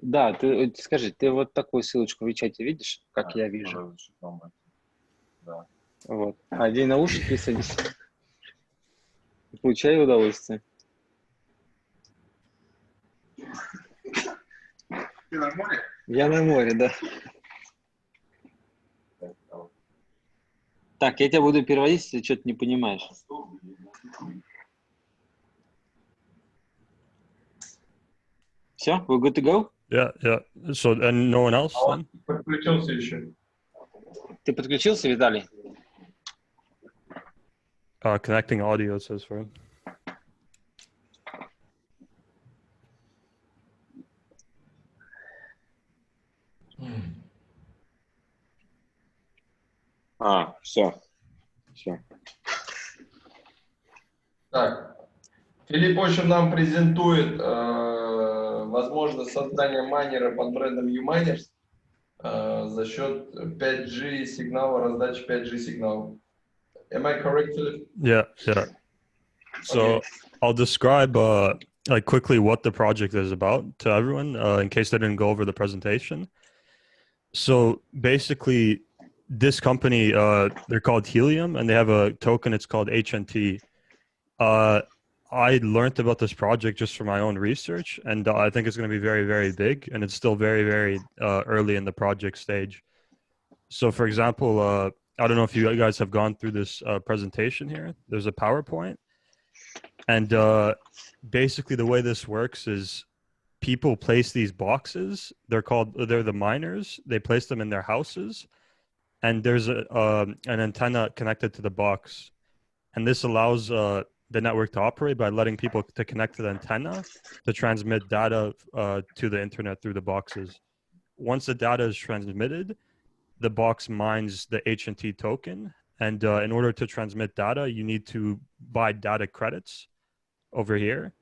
Да, ты скажи, ты вот такую ссылочку в чате видишь, как я вижу? Да. Вот. Одень наушники и садись. Получай удовольствие. Ты на море? Я на море, да. Так, я тебя буду переводить, если что-то не понимаешь. Все, we're good to go? Yeah, yeah. So, and no one else then? Подключился еще. Ты подключился, Виталий? Connecting audio, it says for him. Все. Все. Так, Филипп, в общем, нам презентует возможность создания майнера под брендом Uminers за счет 5G сигнала, раздачи 5G сигналов. Am I correct, Philip? Yeah, yeah. So I'll describe like quickly what the project is about to everyone in case they didn't go over the presentation. So basically, this company, they're called Helium, and they have a token. It's called HNT. I learned about this project just from my own research, and I think it's going to be very, very big, and it's still very, very early in the project stage. So, for example, I don't know if you guys have gone through this presentation here. There's a PowerPoint, and basically the way this works is people place these boxes. They're the miners. They place them in their houses, and there's an antenna connected to the box, and this allows the network to operate by letting people to connect to the antenna to transmit data to the internet through the boxes. Once the data is transmitted, the box mines the HNT token, and in order to transmit data, you need to buy data credits over here,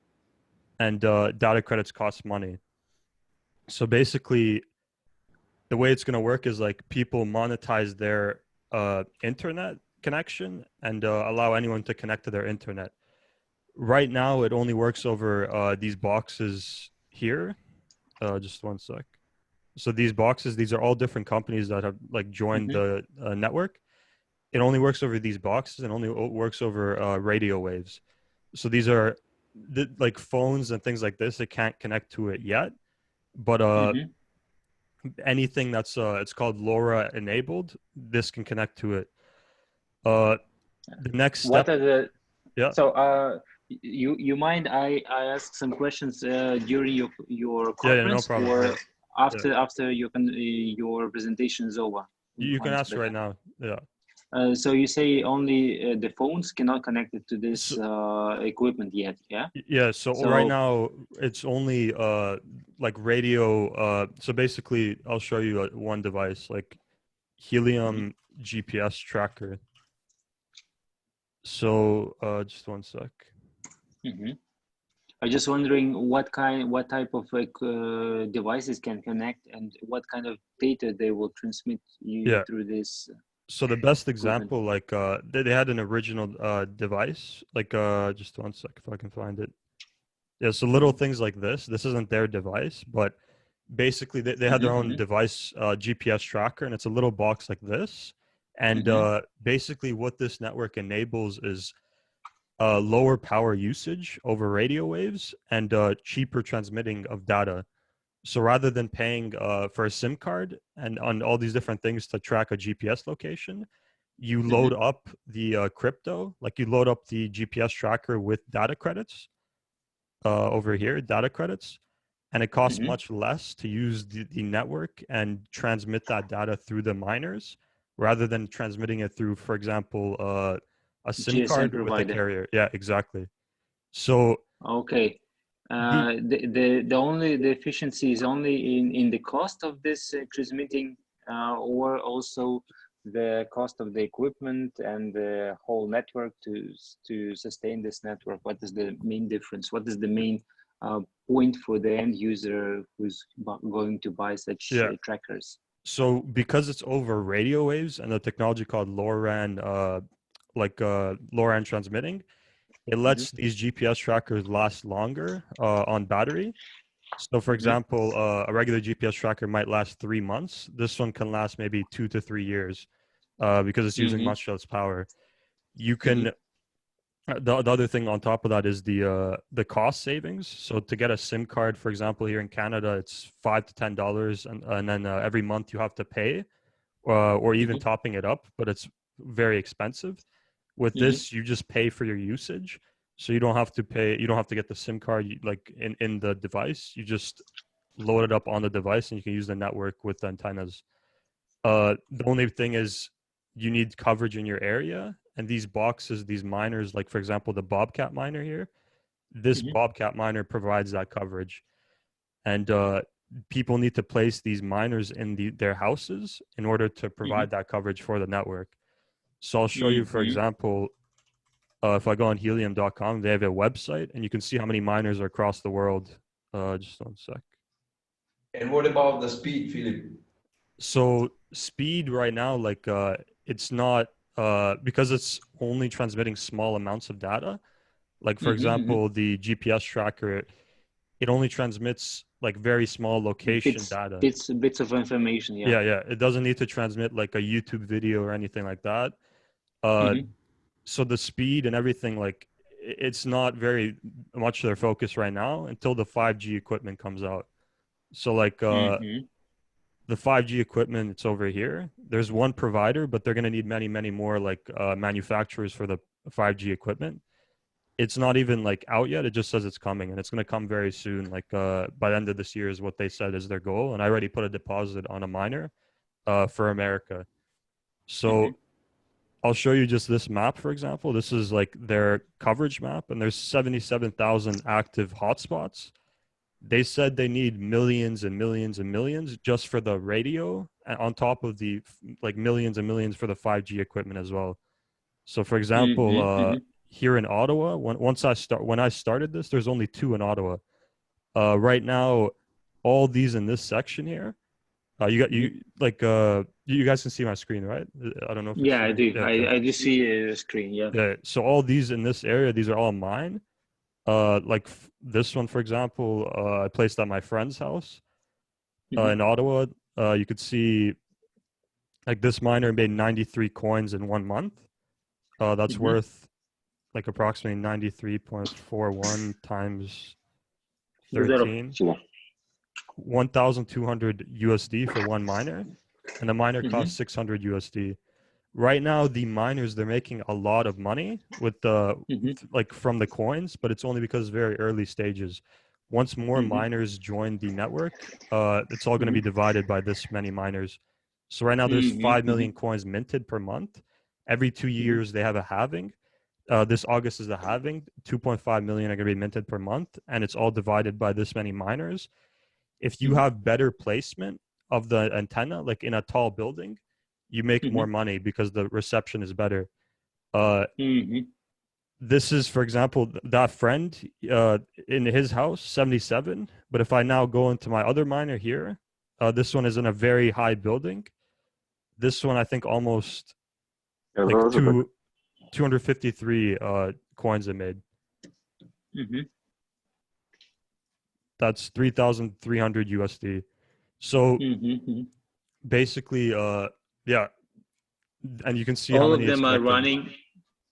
and data credits cost money. So basically, the way it's going to work is like people monetize their internet connection and allow anyone to connect to their internet. Right now, it only works over these boxes here. Just one sec. So these boxes, these are all different companies that have like joined the network. It only works over these boxes and only works over radio waves. So these are like phones and things like this. It can't connect to it yet, but anything that's it's called LoRa enabled, this can connect to it. The next step. What are the? Yeah. So you mind I ask some questions during your conference yeah, no problem. or Yeah. after your presentation is over? You can ask right now. Yeah. So you say only the phones cannot connect it to this equipment yet, yeah? Yeah, so right now it's only like radio. So basically, I'll show you one device, like Helium GPS tracker. So just one sec. I'm just wondering what type of devices can connect and what kind of data they will transmit you through this. So the best example, like they had an original device, like just one sec if I can find it. Yeah, so little things like this. This isn't their device, but basically they had their own device, GPS tracker, and it's a little box like this. And basically what this network enables is lower power usage over radio waves and cheaper transmitting of data. So rather than paying for a SIM card and on all these different things to track a GPS location, you load up the crypto, like you load up the GPS tracker with data credits over here, data credits, and it costs much less to use the network and transmit that data through the miners rather than transmitting it through, for example, a SIM GSM card provider. with a carrier. Yeah, exactly. So okay. The only the efficiency is only in the cost of this transmitting or also the cost of the equipment and the whole network to sustain this network. What is the main difference? What is the main point for the end user who's going to buy such trackers? So because it's over radio waves and the technology called LoRaN like LoRaWAN transmitting, it lets these GPS trackers last longer on battery. So, for example, a regular GPS tracker might last 3 months. This one can last maybe 2 to 3 years because it's using much less power. You can. The other thing on top of that is the cost savings. So to get a SIM card, for example, here in Canada, it's $5 to $10, and then every month you have to pay, or even topping it up, but it's very expensive. With this, you just pay for your usage, so you don't have to pay. You don't have to get the SIM card like in the device. You just load it up on the device, and you can use the network with the antennas. The only thing is you need coverage in your area, and these boxes, these miners, like for example the Bobcat miner here, this Bobcat miner provides that coverage, and people need to place these miners in their houses in order to provide that coverage for the network. So I'll show you, for example, if I go on helium.com, they have a website, and you can see how many miners are across the world. Just 1 sec. And what about the speed, Philip? So speed right now, like it's not because it's only transmitting small amounts of data. Like for example, the GPS tracker, it only transmits like very small location data. Bits of information. Yeah. Yeah. It doesn't need to transmit like a YouTube video or anything like that. So the speed and everything, like it's not very much their focus right now until the 5G equipment comes out. So like the 5G equipment, it's over here. There's one provider, but they're going to need many, many more like manufacturers for the 5G equipment. It's not even like out yet. It just says it's coming, and it's going to come very soon. Like by the end of this year is what they said is their goal. And I already put a deposit on a miner for America. So I'll show you just this map, for example. This is like their coverage map, and there's 77,000 active hotspots. They said they need millions and millions and millions just for the radio, and on top of the like millions and millions for the 5G equipment as well. So, for example, here in Ottawa, when I started this, there's only 2 in Ottawa. Right now, all these in this section here, you guys can see my screen, right? I don't know if I do. Yeah, I do see a screen. Yeah. So all these in this area, these are all mine. Like this one, for example, I placed at my friend's house in Ottawa. You could see like this miner made 93 coins in 1 month. That's worth like approximately 93.41 times 13, 1,200 USD for one miner, and the miner costs 600 USD. Right now, the miners, they're making a lot of money with the like from the coins, but it's only because very early stages. Once more miners join the network, it's all going to be divided by this many miners. So right now, there's 5 million coins minted per month. Every 2 years, they have a halving. This August is the halving. 2.5 million are going to be minted per month, and it's all divided by this many miners. If you have better placement of the antenna, like in a tall building, you make more money because the reception is better. This is, for example, that friend in his house, 77. But if I now go into my other miner here, this one is in a very high building. This one, I think, almost like 253 coins it made. That's 3,300 USD. So basically, yeah, and you can see all how of many them are running.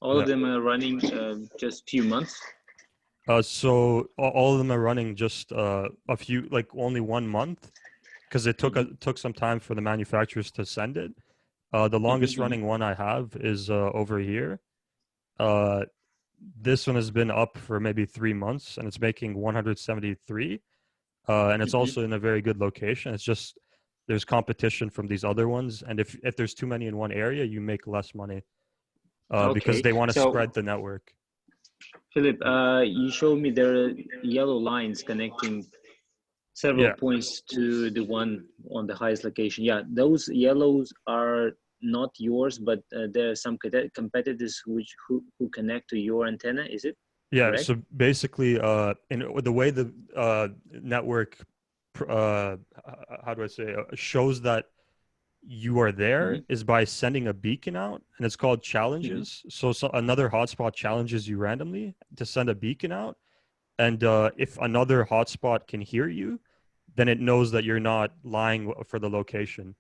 All of them are running just few months. So all of them are running just a few, like only 1 month, because it took some time for the manufacturers to send it. The longest running one I have is over here. This one has been up for maybe 3 months, and it's making 173. And it's also in a very good location. It's just there's competition from these other ones, and if there's too many in one area, you make less money because they want to spread the network. Philip, you showed me there are yellow lines connecting several points to the one on the highest location. Yeah, those yellows are not yours, but there are some competitors who connect to your antenna. Is it? Yeah. Correct? So basically, in the way the network, how do I say, shows that you are there Mhm. is by sending a beacon out, and it's called challenges. So another hotspot challenges you randomly to send a beacon out, and if another hotspot can hear you, then it knows that you're not lying for the location.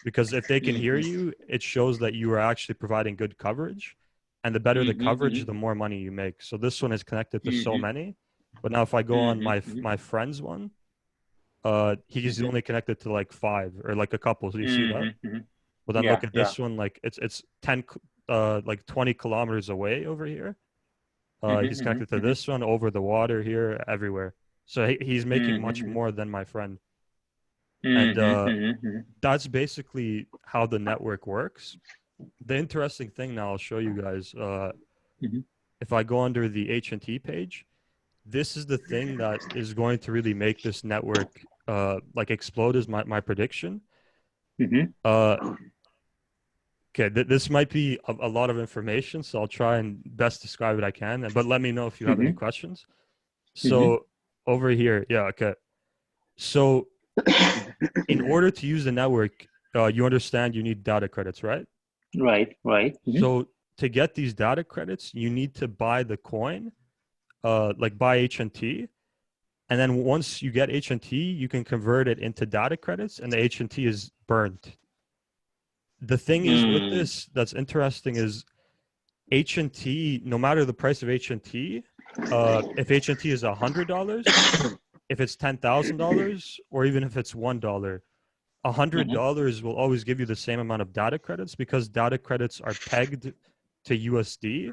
Because if they can hear Mhm. you, it shows that you are actually providing good coverage, and the better the Mhm. coverage, Mhm. the more money you make. So this one is connected to so Mhm. many. But now if I go on Mhm. my friend's one, he's Mhm. only connected to like 5 or like a couple. So you see that? Mhm. Mhm. But then Yeah. look at Yeah. this one, like it's 10 like 20 kilometers away over here. He's Mhm. connected to Mhm. this one over the water here, everywhere. So he's making much Mhm. more than my friend. And Mhm. Mhm. Mhm. that's basically how the network works. The interesting thing now I'll show you guys. Mhm. If I go under the H&T page, this is the thing that is going to really make this network like explode. Is my prediction. Mhm. Uh, okay, this might be a lot of information, so I'll try and best describe it I can. But let me know if you have any Mhm. questions. Mhm. So over here, yeah, okay. So in order to use the network, you understand you need data credits, right? Right. Right. Mhm. So to get these data credits, you need to buy the coin, like buy HNT, and then once you get HNT, you can convert it into data credits, and the HNT is burned. The thing is with Mm. this that's interesting is HNT, no matter the price of HNT, if HNT is $100, if it's $10,000, or even if it's $1, Mhm. $100 will always give you the same amount of data credits because data credits are pegged to USD,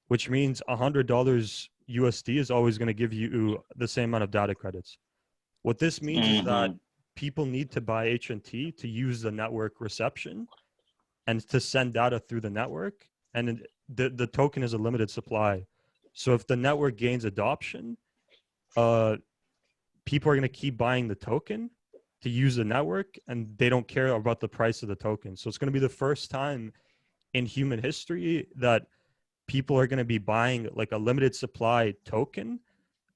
which means $100 USD is always going to give you the same amount of data credits. What this means is that Mhm. people need to buy HNT to use the network reception and to send data through the network. And the token is a limited supply. So if the network gains adoption, uh, people are going to keep buying the token to use the network, and they don't care about the price of the token. So it's going to be the first time in human history that people are going to be buying like a limited supply token,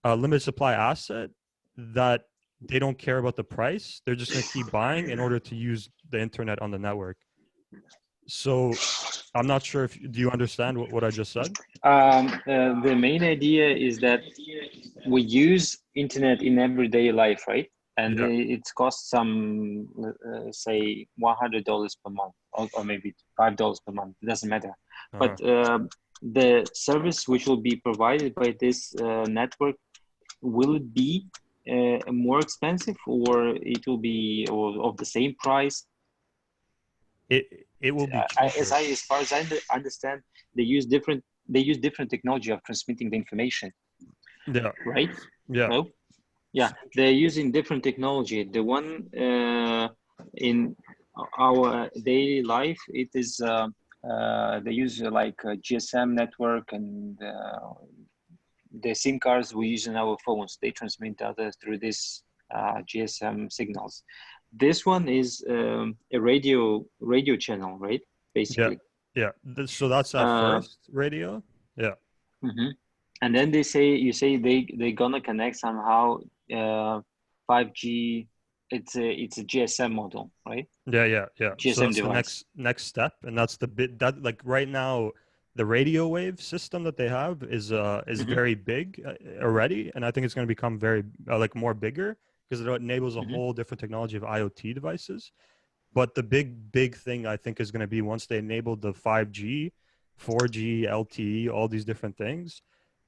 a limited supply asset that they don't care about the price. They're just going to keep buying in order to use the internet on the network. So I'm not sure if do you understand what I just said? The main idea is that we use internet in everyday life, right? And Yeah. it costs some, say, $100 per month, or maybe $5 per month. It doesn't matter. But Uh-huh. the service which will be provided by this network, will it be more expensive, or it will be or of the same price? It will be cheaper. As far as I understand, they use different technology of transmitting the information, Yeah. right? Yeah. No, yeah, they're using different technology. The one in our daily life, it is they use like a GSM network, and the SIM cards we use in our phones. They transmit data through this GSM signals. This one is a radio channel, right? Yeah. Basically. Yeah. So that's at Uh, first radio. Yeah. mhm. And then you say they gonna connect somehow 5G. It's a GSM model, right? Yeah, yeah, yeah. So GSM that's the device. next step, and that's the bit that like right now, the radio wave system that they have is Hmm. very big already, and I think it's going to become very like more bigger because it enables a Hmm. whole different technology of IoT devices. But the big thing I think is going to be once they enable the 5G, 4G, LTE, all these different things.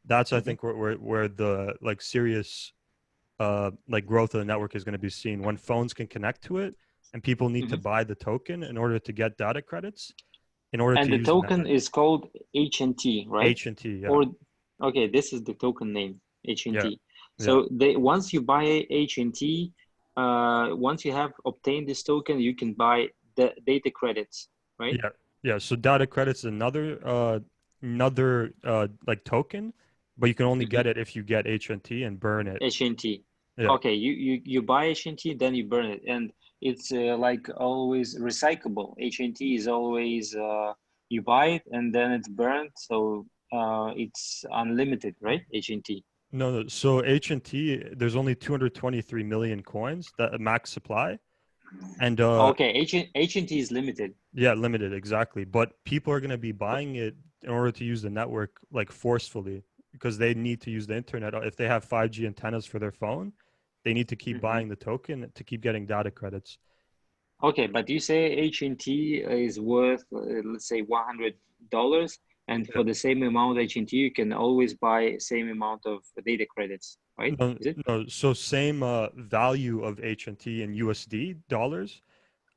That's I Hmm. think where the like serious like growth of the network is going to be seen when phones can connect to it and people need to Hmm. buy the token in order to get data credits in order And to the use the token network. is called HNT, right? H&T, yeah. Or okay, this is the token name, Yeah. HNT. Yeah. So they once you buy HNT, once you have obtained this token, you can buy the data credits, right? Yeah. Yeah. So data credits is another like token, but you can only Hmm. get it if you get HNT and burn it. HNT. Yeah. Okay, you buy HNT, then you burn it, and it's like always recyclable. HNT is always you buy it and then it's burned, so it's unlimited, right? HNT. No, no. So H&T, there's only 223 million coins that max supply. And Okay, AT&T is limited. yeah, limited, exactly. But people are going to be buying it in order to use the network like forcefully because they need to use the internet. If they have 5G antennas for their phone, they need to keep Mm-hmm. buying the token to keep getting data credits. Okay, but you say AT&T is worth, let's say, $100, and Yeah. for the same amount of AT&T, you can always buy same amount of data credits, right? No, Is it? no. So same value of AT&T in USD dollars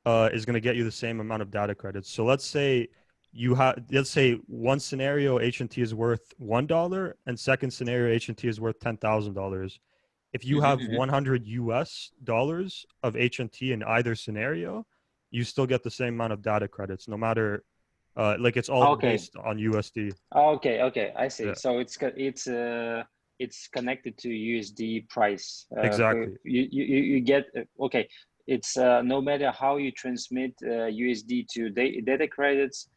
is going to get you the same amount of data credits. So let's say let's say one scenario AT&T is worth $1 and second scenario AT&T is worth $10,000. If you Mm-hmm, have mm-hmm. 100 US dollars of AT&T in either scenario, you still get the same amount of data credits, no matter like it's all Okay, based on USD. okay, I see. Yeah, So it's connected to USD price. For exactly. you get okay. It's no matter how you transmit USD to data credits,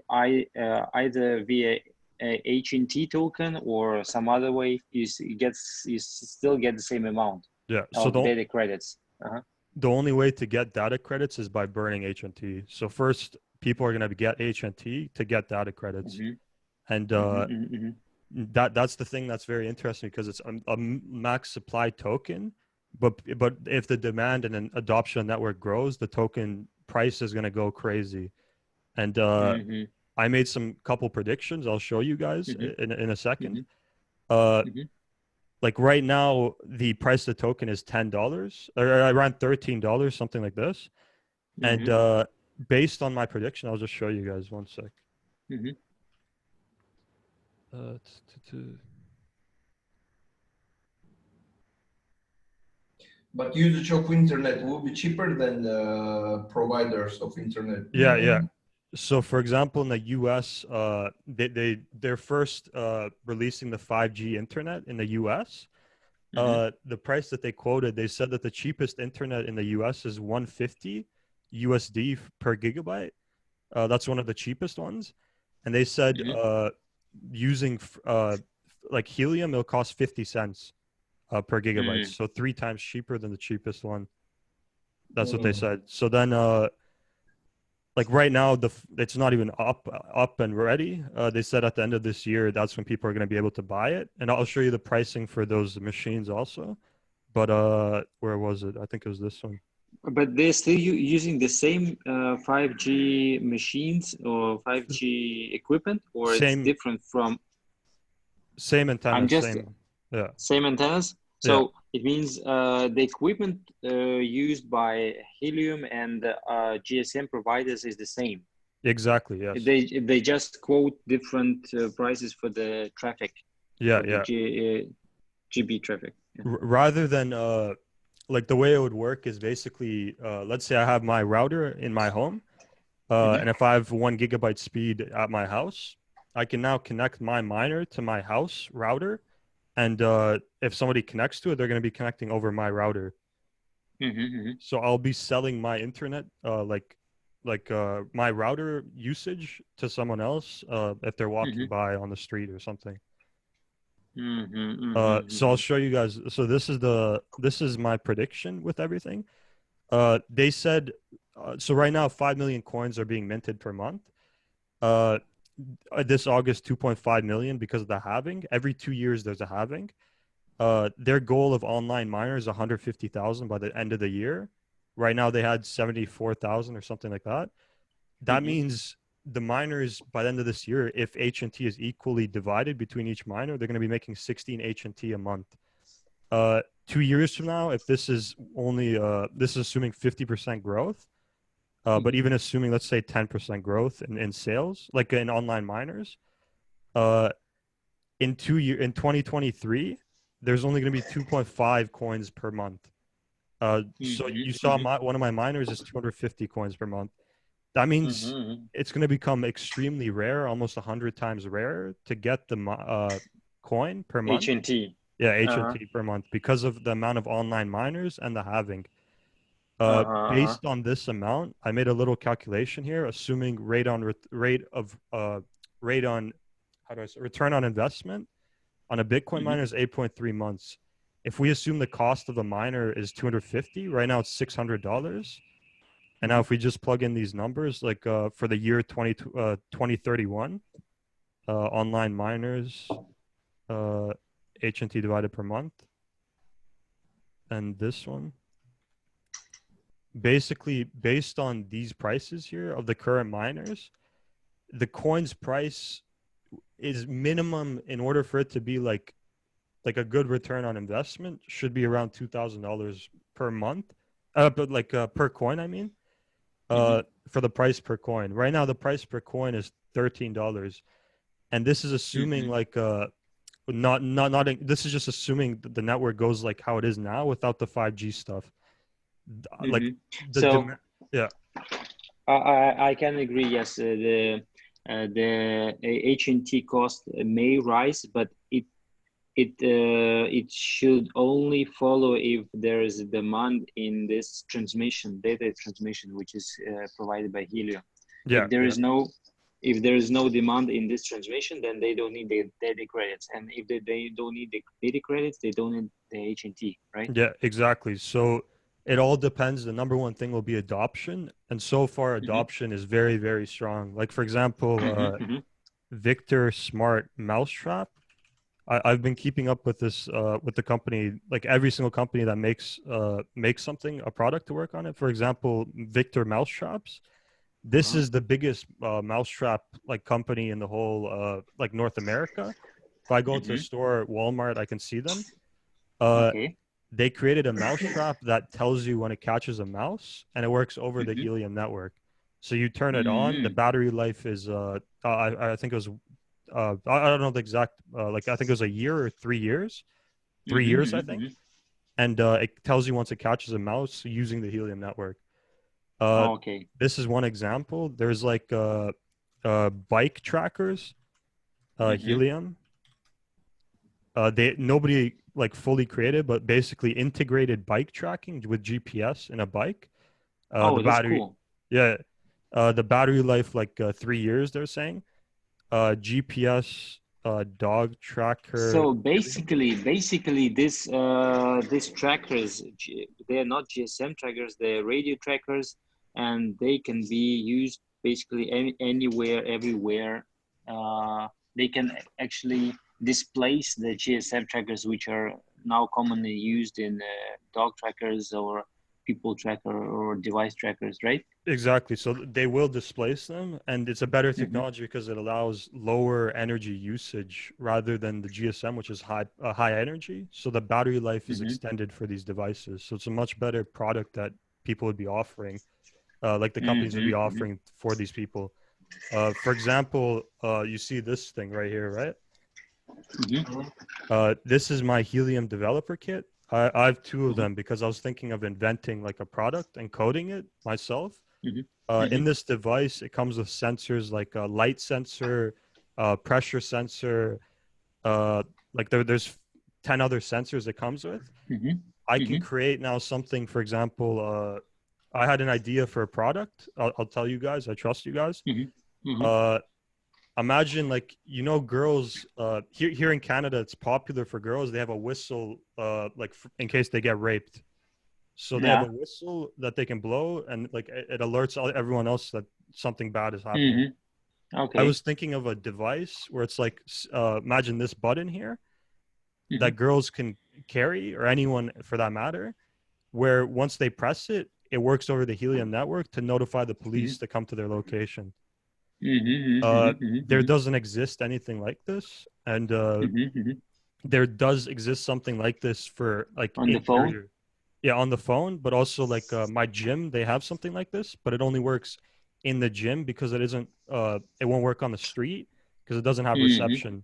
either via AT&T token or some other way, you still get the same amount Yeah. So of data credits. Uh-huh. the only way to get data credits is by burning AT&T. So first, people are going to get AT&T to get data credits, Mm-hmm, and mm-hmm, mm-hmm. that's the thing that's very interesting because it's a max supply token, but if the demand and an adoption network grows, the token price is going to go crazy. And Mm-hmm. I made some couple predictions. I'll show you guys Mm-hmm. in a second. Mm-hmm. Uh, Mm-hmm. like right now, the price of the token is $10 or around $13, something like this. And Mm-hmm. based on my prediction, I'll just show you guys one sec. Mm-hmm. Uh, But usage of internet will be cheaper than providers of internet. yeah. So, for example, in the U.S., they're first releasing the 5G internet in the U.S. Mm-hmm. The price that they quoted, they said that the cheapest internet in the U.S. is 150 USD per gigabyte. That's one of the cheapest ones, and they said Mm-hmm. using like helium, it'll cost 50 cents per gigabyte, Mm-hmm. so 3 times cheaper than the cheapest one. That's what they Mm. said. So then like right now it's not even up and ready. They said at the end of this year that's when people are going to be able to buy it, and I'll show you the pricing for those machines also. But where was it? I think it was this one. But they're still using the same 5G machines or 5G equipment, or it's Same different from. I'm antennas, just same. Yeah, same antennas. yeah, So it means the equipment used by Helium and GSM providers is the same. exactly. Yes. They just quote different prices for the traffic, Yeah, for the yeah. GB traffic. Yeah. Rather than like the way it would work is basically let's say I have my router in my home, Mm-hmm. and if I have 1 gigabyte speed at my house, I can now connect my miner to my house router, and if somebody connects to it, they're going to be connecting over my router. Mm-hmm. So I'll be selling my internet like my router usage to someone else if they're walking Mm-hmm. by on the street or something. Mm-hmm. So I'll Mm-hmm. show you guys. So this is my prediction with everything. They said so right now 5 million coins are being minted per month. Uh, this August 2.5 million because of the halving. Every 2 years there's a halving. Their goal of online miners 150,000 by the end of the year. Right now they had 74,000 or something like that. That Mm-hmm. means the miners by the end of this year, if H&T is equally divided between each miner, they're going to be making 16 H&T a month. 2 years from now, if this is only this is assuming 50% growth, but even assuming let's say 10% growth in sales, like in online miners, uh, in 2023, there's only going to be 2.5 coins per month. So you saw Mm-hmm. one of my miners is 250 coins per month. That means Mm-hmm. it's going to become extremely rare, almost 100 times rarer to get the coin per month. HNT. Yeah, Uh-huh. HNT per month because of the amount of online miners and the halving. Uh-huh. Uh-huh. Based on this amount, I made a little calculation here, assuming rate on how do I say return on investment on a Bitcoin Mm-hmm. miner is 8.3 months. If we assume the cost of a miner is 250, right now it's $600. And now if we just plug in these numbers, like for the year 2031, online miners, HNT divided per month, and this one, basically based on these prices here of the current miners, the coin's price is minimum in order for it to be like a good return on investment should be around $2,000 per month, but like per coin, I mean, for the price per coin. Right now, the price per coin is $13, and this is assuming like not. This is just assuming that the network goes like how it is now without the 5G stuff. Like the So yeah. I can agree. Yes, the HNT cost may rise, but it should only follow if there is a demand in this data transmission, which is provided by Helium. Yeah, If there is no demand in this transmission, then they don't need the data credits, and if they don't need the data credits, they don't need the HNT, right? Yeah, exactly. So it all depends. The number one thing will be adoption, and so far adoption is very, very strong. Like for example, Victor Smart Mousetrap. I've been keeping up with this with the company, like every single company that makes something, a product to work on it. For example, Victor Mousetraps. This is the biggest mousetrap like company in the whole like North America. If I go to a store at Walmart, I can see them. Okay. They created a mousetrap that tells you when it catches a mouse, and it works over the Helium network. So you turn it on. The battery life is I think it was I don't know the exact like I think it was a year or 3 years, 3 years I think, and it tells you once it catches a mouse using the Helium network. Okay. This is one example. There's like bike trackers, Helium. Nobody like fully created, but basically integrated bike tracking with GPS in a bike. The that's battery, cool. yeah, the battery life like 3 years. They're saying, GPS, dog tracker. So basically, these trackers, they are not GSM trackers; they're radio trackers, and they can be used basically anywhere, everywhere. They can actually displace the GSM trackers, which are now commonly used in dog trackers or people tracker or device trackers, right? Exactly. So they will displace them, and it's a better technology because it allows lower energy usage rather than the GSM, which is high energy. So the battery life is extended for these devices. So it's a much better product that people would be offering, like the companies would be offering for these people. For example, you see this thing right here, right? This is my Helium developer kit. I have 2 of them because I was thinking of inventing like a product and coding it myself. In this device, it comes with sensors like a light sensor, pressure sensor, like there's 10 other sensors it comes with. I can create now something, for example, I had an idea for a product. I'll tell you guys, I trust you guys. Imagine like, girls here in Canada, it's popular for girls. They have a whistle like in case they get raped. So they have a whistle that they can blow, and like it alerts everyone else that something bad is happening. Okay. I was thinking of a device where it's like imagine this button here that girls can carry, or anyone for that matter, where once they press it, it works over the Helium network to notify the police to come to their location. There doesn't exist anything like this, and there does exist something like this for like on the phone. Yeah, on the phone, but also like my gym, they have something like this, but it only works in the gym because it isn't. It won't work on the street because it doesn't have reception.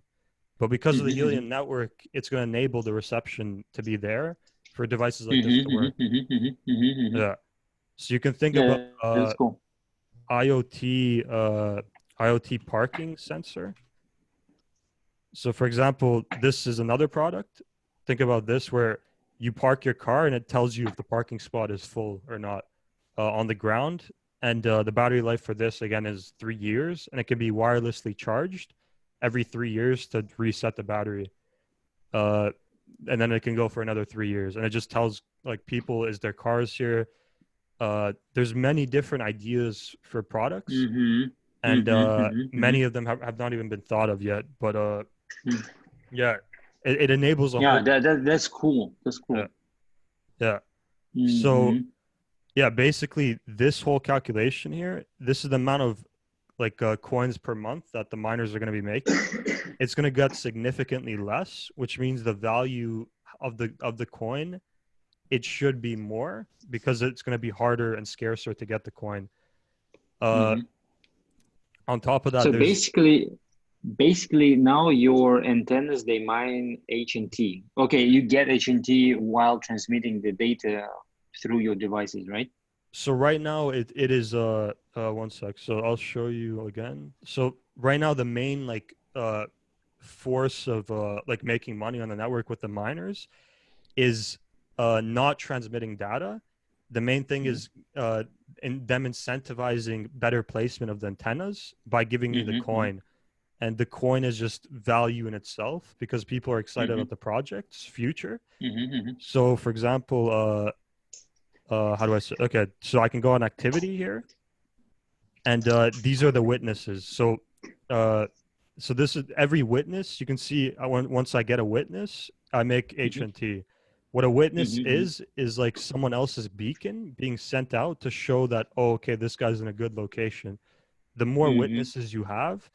But because of the Helium network, it's going to enable the reception to be there for devices like this to work. Yeah, so you can think about that's cool. IoT parking sensor. So for example, this is another product. Think about this, where you park your car and it tells you if the parking spot is full or not on the ground. And the battery life for this, again, is 3 years, and it can be wirelessly charged every 3 years to reset the battery. And then it can go for another 3 years. And it just tells like people, is their cars here? there's many different ideas for products, Mm-hmm. and Mm-hmm. many of them have not even been thought of yet. But Mm. yeah, it enables a Yeah, whole. that's cool. That's Yeah, cool. yeah. So Mm-hmm. yeah, basically this whole calculation here, this is the amount of like coins per month that the miners are going to be making. It's going to get significantly less, which means the value of the coin, it should be more because it's going to be harder and scarcer to get the coin. Uh, Mm-hmm. on top of that, So there's basically now your antennas they mine HNT. Okay, you get HNT while transmitting the data through your devices, right? so right now it is one sec. So I'll show you again. So right now the main like force of like making money on the network with the miners is not transmitting data. The main thing is in them incentivizing better placement of the antennas by giving you the Mm-hmm. coin. And the coin is just value in itself because people are excited Mm-hmm. about the project's future. Mm-hmm. So, for example, how do I say? Okay, so I can go on activity here, and these are the witnesses. Uh, so this is every witness. You can see once I get a witness, I make Mm-hmm. HNT. What a witness Mm-hmm. is like someone else's beacon being sent out to show that, oh, okay, this guy's in a good location. The more Mm-hmm. witnesses you have,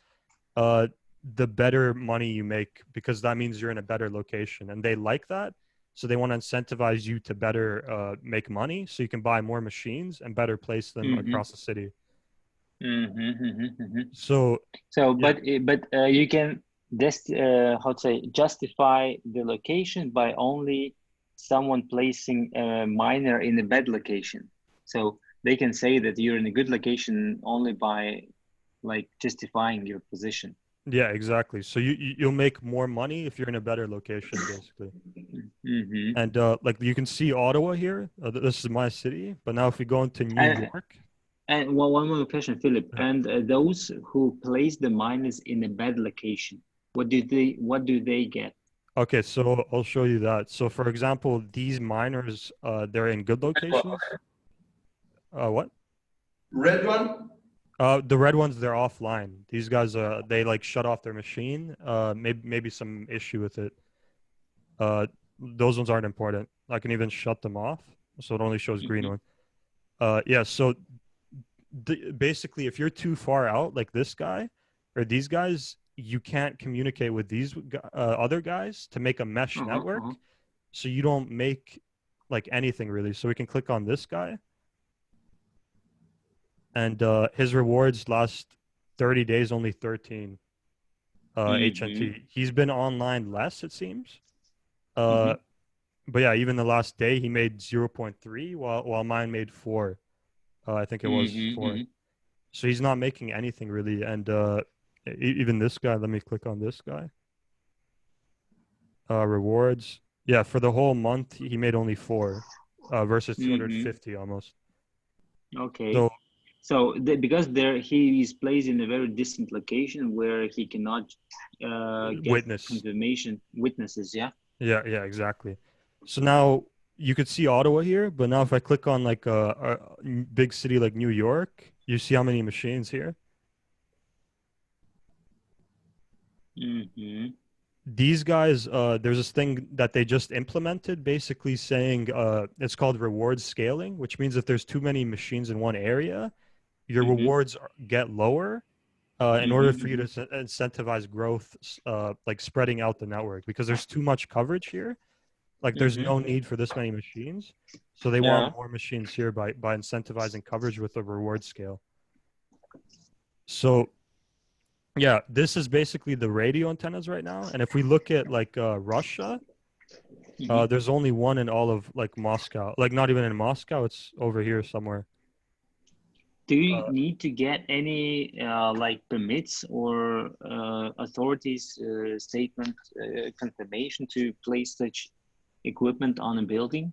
uh, the better money you make because that means you're in a better location, and they like that. So they want to incentivize you to better make money, so you can buy more machines and better place them Mm-hmm. across the city. Mm-hmm. Mm-hmm. So So, yeah, but you can how to say justify the location by only someone placing a miner in a bad location. So they can say that you're in a good location only by like justifying your position. yeah, exactly. So you'll make more money if you're in a better location, basically. Mm-hmm. And like you can see Ottawa here. This is my city. But now if we go into New And York, one more question, Philip. yeah. And those who place the miners in a bad location, what do they get? Okay, so I'll show you that. So for example, these miners, they're in good locations. What? Red one? The red ones, they're offline. These guys, they like shut off their machine. Maybe some issue with it. Those ones aren't important. I can even shut them off, so it only shows green Mm-hmm. one. Yeah. So basically, if you're too far out, like this guy or these guys, you can't communicate with these other guys to make a mesh Uh-huh, network. uh-huh. So you don't make like anything really. So we can click on this guy, and his rewards last 30 days, only 13 Mm-hmm. HNT. He's been online less, it seems. Mm-hmm. Uh, but yeah, even the last day he made 0.3 while mine made 4. I think it was Mm-hmm. 4. Mm-hmm. So he's not making anything really. And even this guy, let me click on this guy. Rewards. Yeah, for the whole month he made only 4 versus Mm-hmm. 250 almost. Okay. So So because he is placed in a very distant location where he cannot get witness. confirmation witnesses, yeah? Yeah, exactly. So now you could see Ottawa here, but now if I click on like a big city like New York, you see how many machines here? Mm-hmm. These guys, there's this thing that they just implemented, basically saying it's called reward scaling, which means if there's too many machines in one area, your Mm-hmm. rewards get lower in order for you Mm-hmm. to incentivize growth, like spreading out the network, because there's too much coverage here. Like there's Mm-hmm. no need for this many machines, so they want Yeah. more machines here by incentivizing coverage with a reward scale. So yeah, this is basically the radio antennas right now. And if we look at like Russia, Mm-hmm. there's only one in all of like Moscow. Like not even in Moscow, it's over here somewhere. Do you Uh, need to get any like permits or authorities statement confirmation to place such equipment on a building?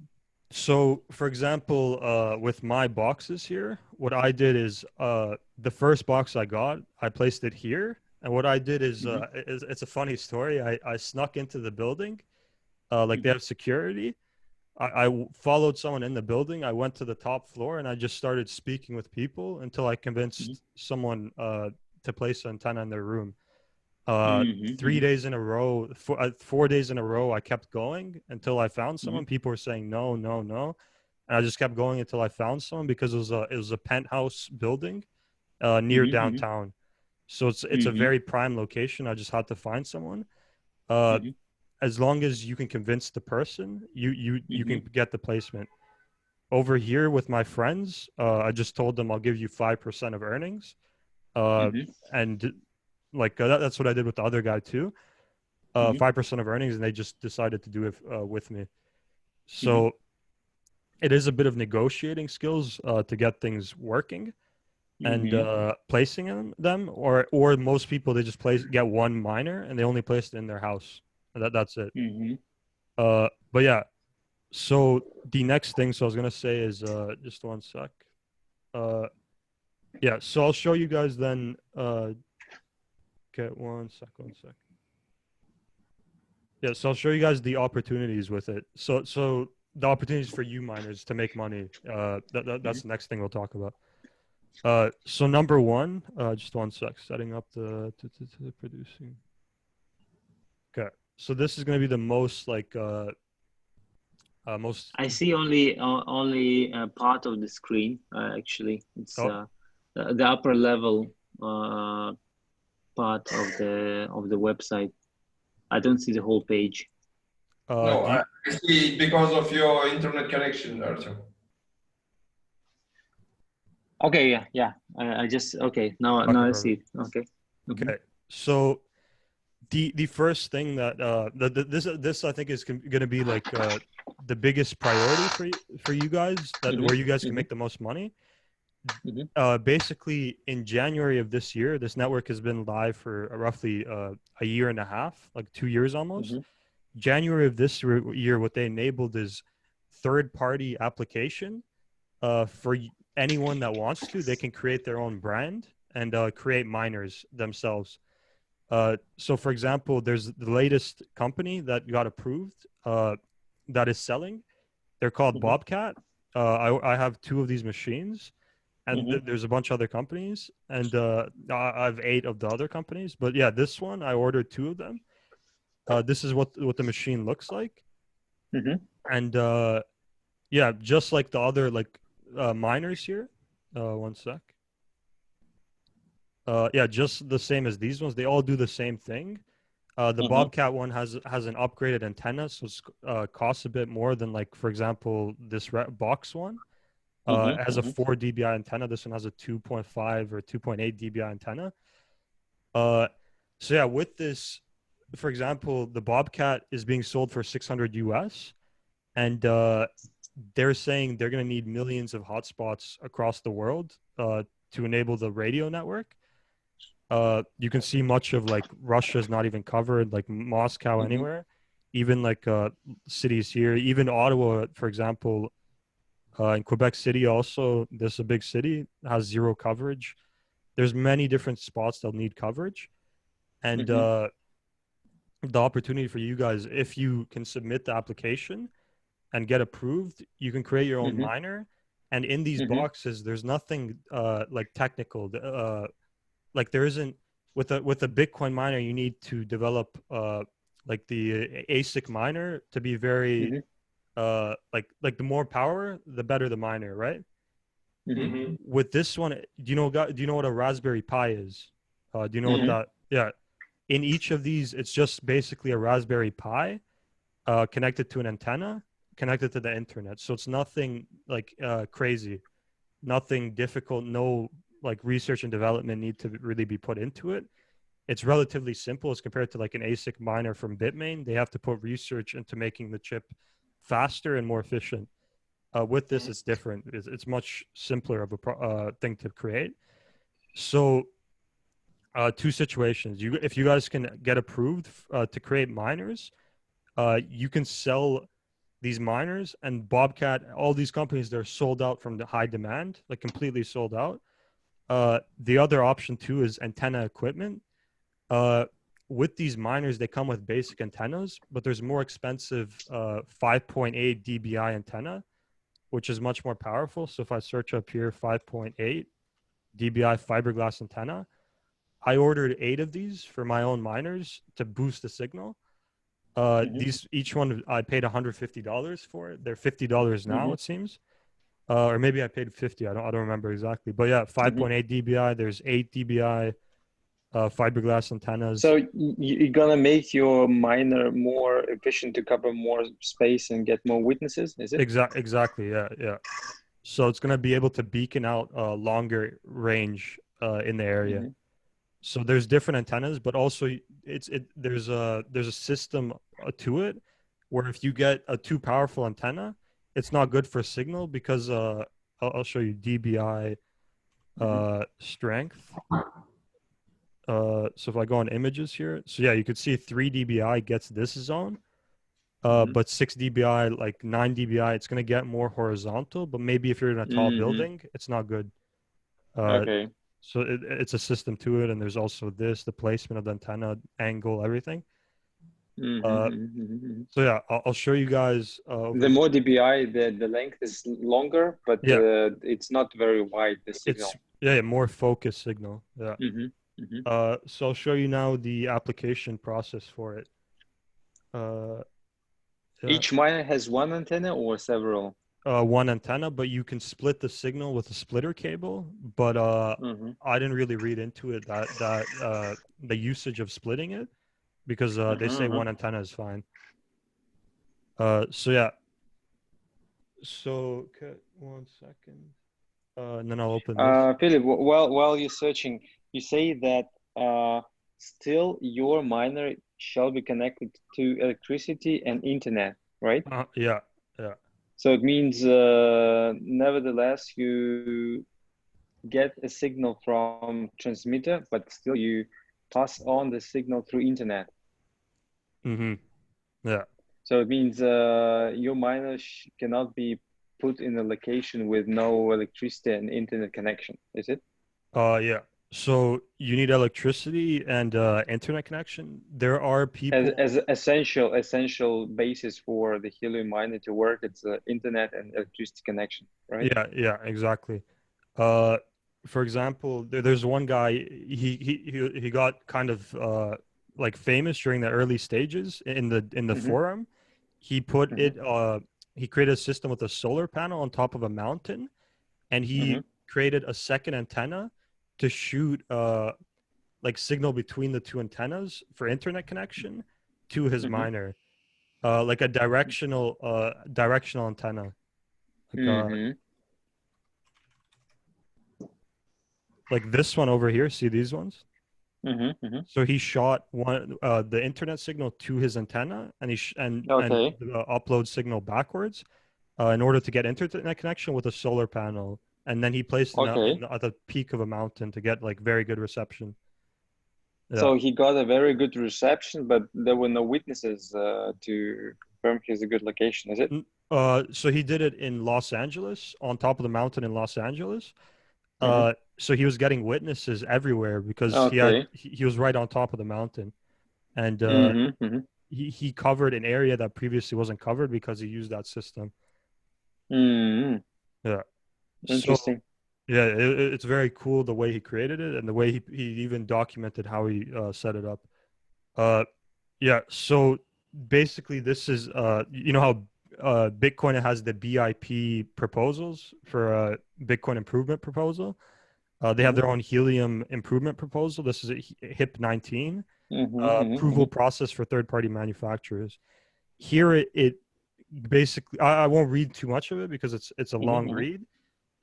so for example, with my boxes here, what I did is the first box I got, I placed it here. And what I did is, Mm-hmm. it's a funny story. I snuck into the building, like they Mm-hmm. have security. I followed someone in the building. I went to the top floor and I just started speaking with people until I convinced someone to place an antenna in their room. 3 days in a row, 4 days in a row, I kept going until I found someone. People were saying no, no, no, and I just kept going until I found someone because it was a penthouse building near downtown, so it's a very prime location. I just had to find someone. As long as you can convince the person, you can get the placement. Over here with my friends, I just told them I'll give you 5% of earnings, and like that's what I did with the other guy too. 5% of earnings, and they just decided to do it with me. So it is a bit of negotiating skills to get things working and placing them, or most people, they just get one miner and they only place it in their house. That's it. But yeah, so the next thing, so I was gonna say is just one sec. Yeah, so I'll show you guys then. Okay, one sec. Yeah, so I'll show you guys the opportunities with it. So the opportunities for you miners to make money. That's the next thing we'll talk about. So number one, just one sec, setting up the producing. Okay, so this is going to be the most like most. I see only part of the screen. Actually, it's the upper level part of the website. I don't see the whole page. No, I see because of your internet connection, Artem. Okay, yeah. I just now I see it. Okay. So the first thing that this I think is going to be like the biggest priority for you guys, where you guys can make the most money. Basically, in January of this year, this network has been live for roughly a year and a half, like 2 years almost. January of this year, what they enabled is third-party application for anyone that wants to. They can create their own brand and create miners themselves. So, for example, there's the latest company that got approved that is selling. They're called Bobcat. I have 2 of these machines. And there's a bunch of other companies, and I have 8 of the other companies. But yeah, this one, I ordered 2 of them. This is what the machine looks like. And yeah, just like the other miners here. One sec. Yeah, just the same as these ones. They all do the same thing. The Bobcat one has an upgraded antenna, so it costs a bit more than, like, for example, this box one. It has a 4 dBi antenna. This one has a 2.5 or 2.8 dBi antenna. So yeah, with this, for example, the Bobcat is being sold for $600 US, and they're saying they're going to need millions of hotspots across the world to enable the radio network. You can see much of like Russia is not even covered, like Moscow anywhere, even like cities here, even Ottawa, for example. In Quebec City also, there's a big city, has 0 coverage. There's many different spots that need coverage. And the opportunity for you guys, if you can submit the application and get approved, you can create your own miner. And in these boxes, there's nothing like technical. Like there isn't, with a Bitcoin miner, you need to develop like the ASIC miner to be very like the more power, the better the miner, right? With this one, do you know what a Raspberry Pi is? Do you know what that? Yeah. In each of these, it's just basically a Raspberry Pi connected to an antenna, connected to the internet. So it's nothing like crazy, nothing difficult. No like research and development need to really be put into it. It's relatively simple as compared to like an ASIC miner from Bitmain. They have to put research into making the chip faster and more efficient. With this, it's different. It's much simpler of a thing to create. So 2 situations. If you guys can get approved to create miners, you can sell these miners, and Bobcat, all these companies, they're sold out from the high demand, like completely sold out. The other option too is antenna equipment. with these miners, they come with basic antennas, but there's more expensive 5.8 dBi antenna, which is much more powerful. So if I search up here, 5.8 dBi fiberglass antenna, I ordered 8 of these for my own miners to boost the signal. These, each one, I paid $150 for it. They're $50 now, it seems. Or maybe I paid 50. I don't remember exactly. But yeah, 5.8 dBi. There's 8 dBi fiberglass antennas. So you're gonna make your miner more efficient to cover more space and get more witnesses, is it? Exactly. Yeah. So it's gonna be able to beacon out longer range in the area. So there's different antennas, but also there's a system to it where if you get a too powerful antenna, it's not good for signal because I'll show you dBi strength. So if I go on images here, so yeah, you could see 3 dBi gets this zone, but 6 dBi, like 9 dBi, it's gonna get more horizontal. But maybe if you're in a tall building, it's not good. Okay. So it's a system to it, and there's also the placement of the antenna, angle, everything. So yeah, I'll show you guys. The more dBi, the length is longer, but it's not very wide, the signal. It's more focused signal. Yeah. So I'll show you now the application process for it. Each miner has one antenna or several? One antenna, but you can split the signal with a splitter cable. But I didn't really read into it that the usage of splitting it, because they say one antenna is fine. So yeah. So okay, 1 second, and then I'll open this. Philip, while you're searching, you say that still your miner shall be connected to electricity and internet, right? Yeah. So it means, nevertheless, you get a signal from transmitter, but still you pass on the signal through internet. Yeah. So it means your miner cannot be put in a location with no electricity and internet connection, is it? Yeah. So you need electricity and internet connection. There are people as essential basis for the Helium miner to work. It's internet and electricity connection, right? Yeah, exactly. For example, there's one guy. He got kind of like famous during the early stages in the forum. He put it. He created a system with a solar panel on top of a mountain, and he created a second antenna to shoot like signal between the two antennas for internet connection to his miner, like a directional antenna, like this one over here. See these ones? So he shot the internet signal to his antenna, and and upload signal backwards in order to get internet connection with a solar panel. And then he placed it at the peak of a mountain to get like very good reception. Yeah. So he got a very good reception, but there were no witnesses to confirm he's a good location, is it? So he did it in Los Angeles, on top of the mountain in Los Angeles. So he was getting witnesses everywhere because he was right on top of the mountain, and he covered an area that previously wasn't covered because he used that system. Yeah. Interesting. So, yeah, it's very cool the way he created it and the way he even documented how he set it up. Yeah, so basically this is you know how Bitcoin has the BIP proposals for a Bitcoin improvement proposal. They have their own Helium improvement proposal. This is a HIP 19 approval process for third-party manufacturers. Here it basically, I won't read too much of it because it's a long read.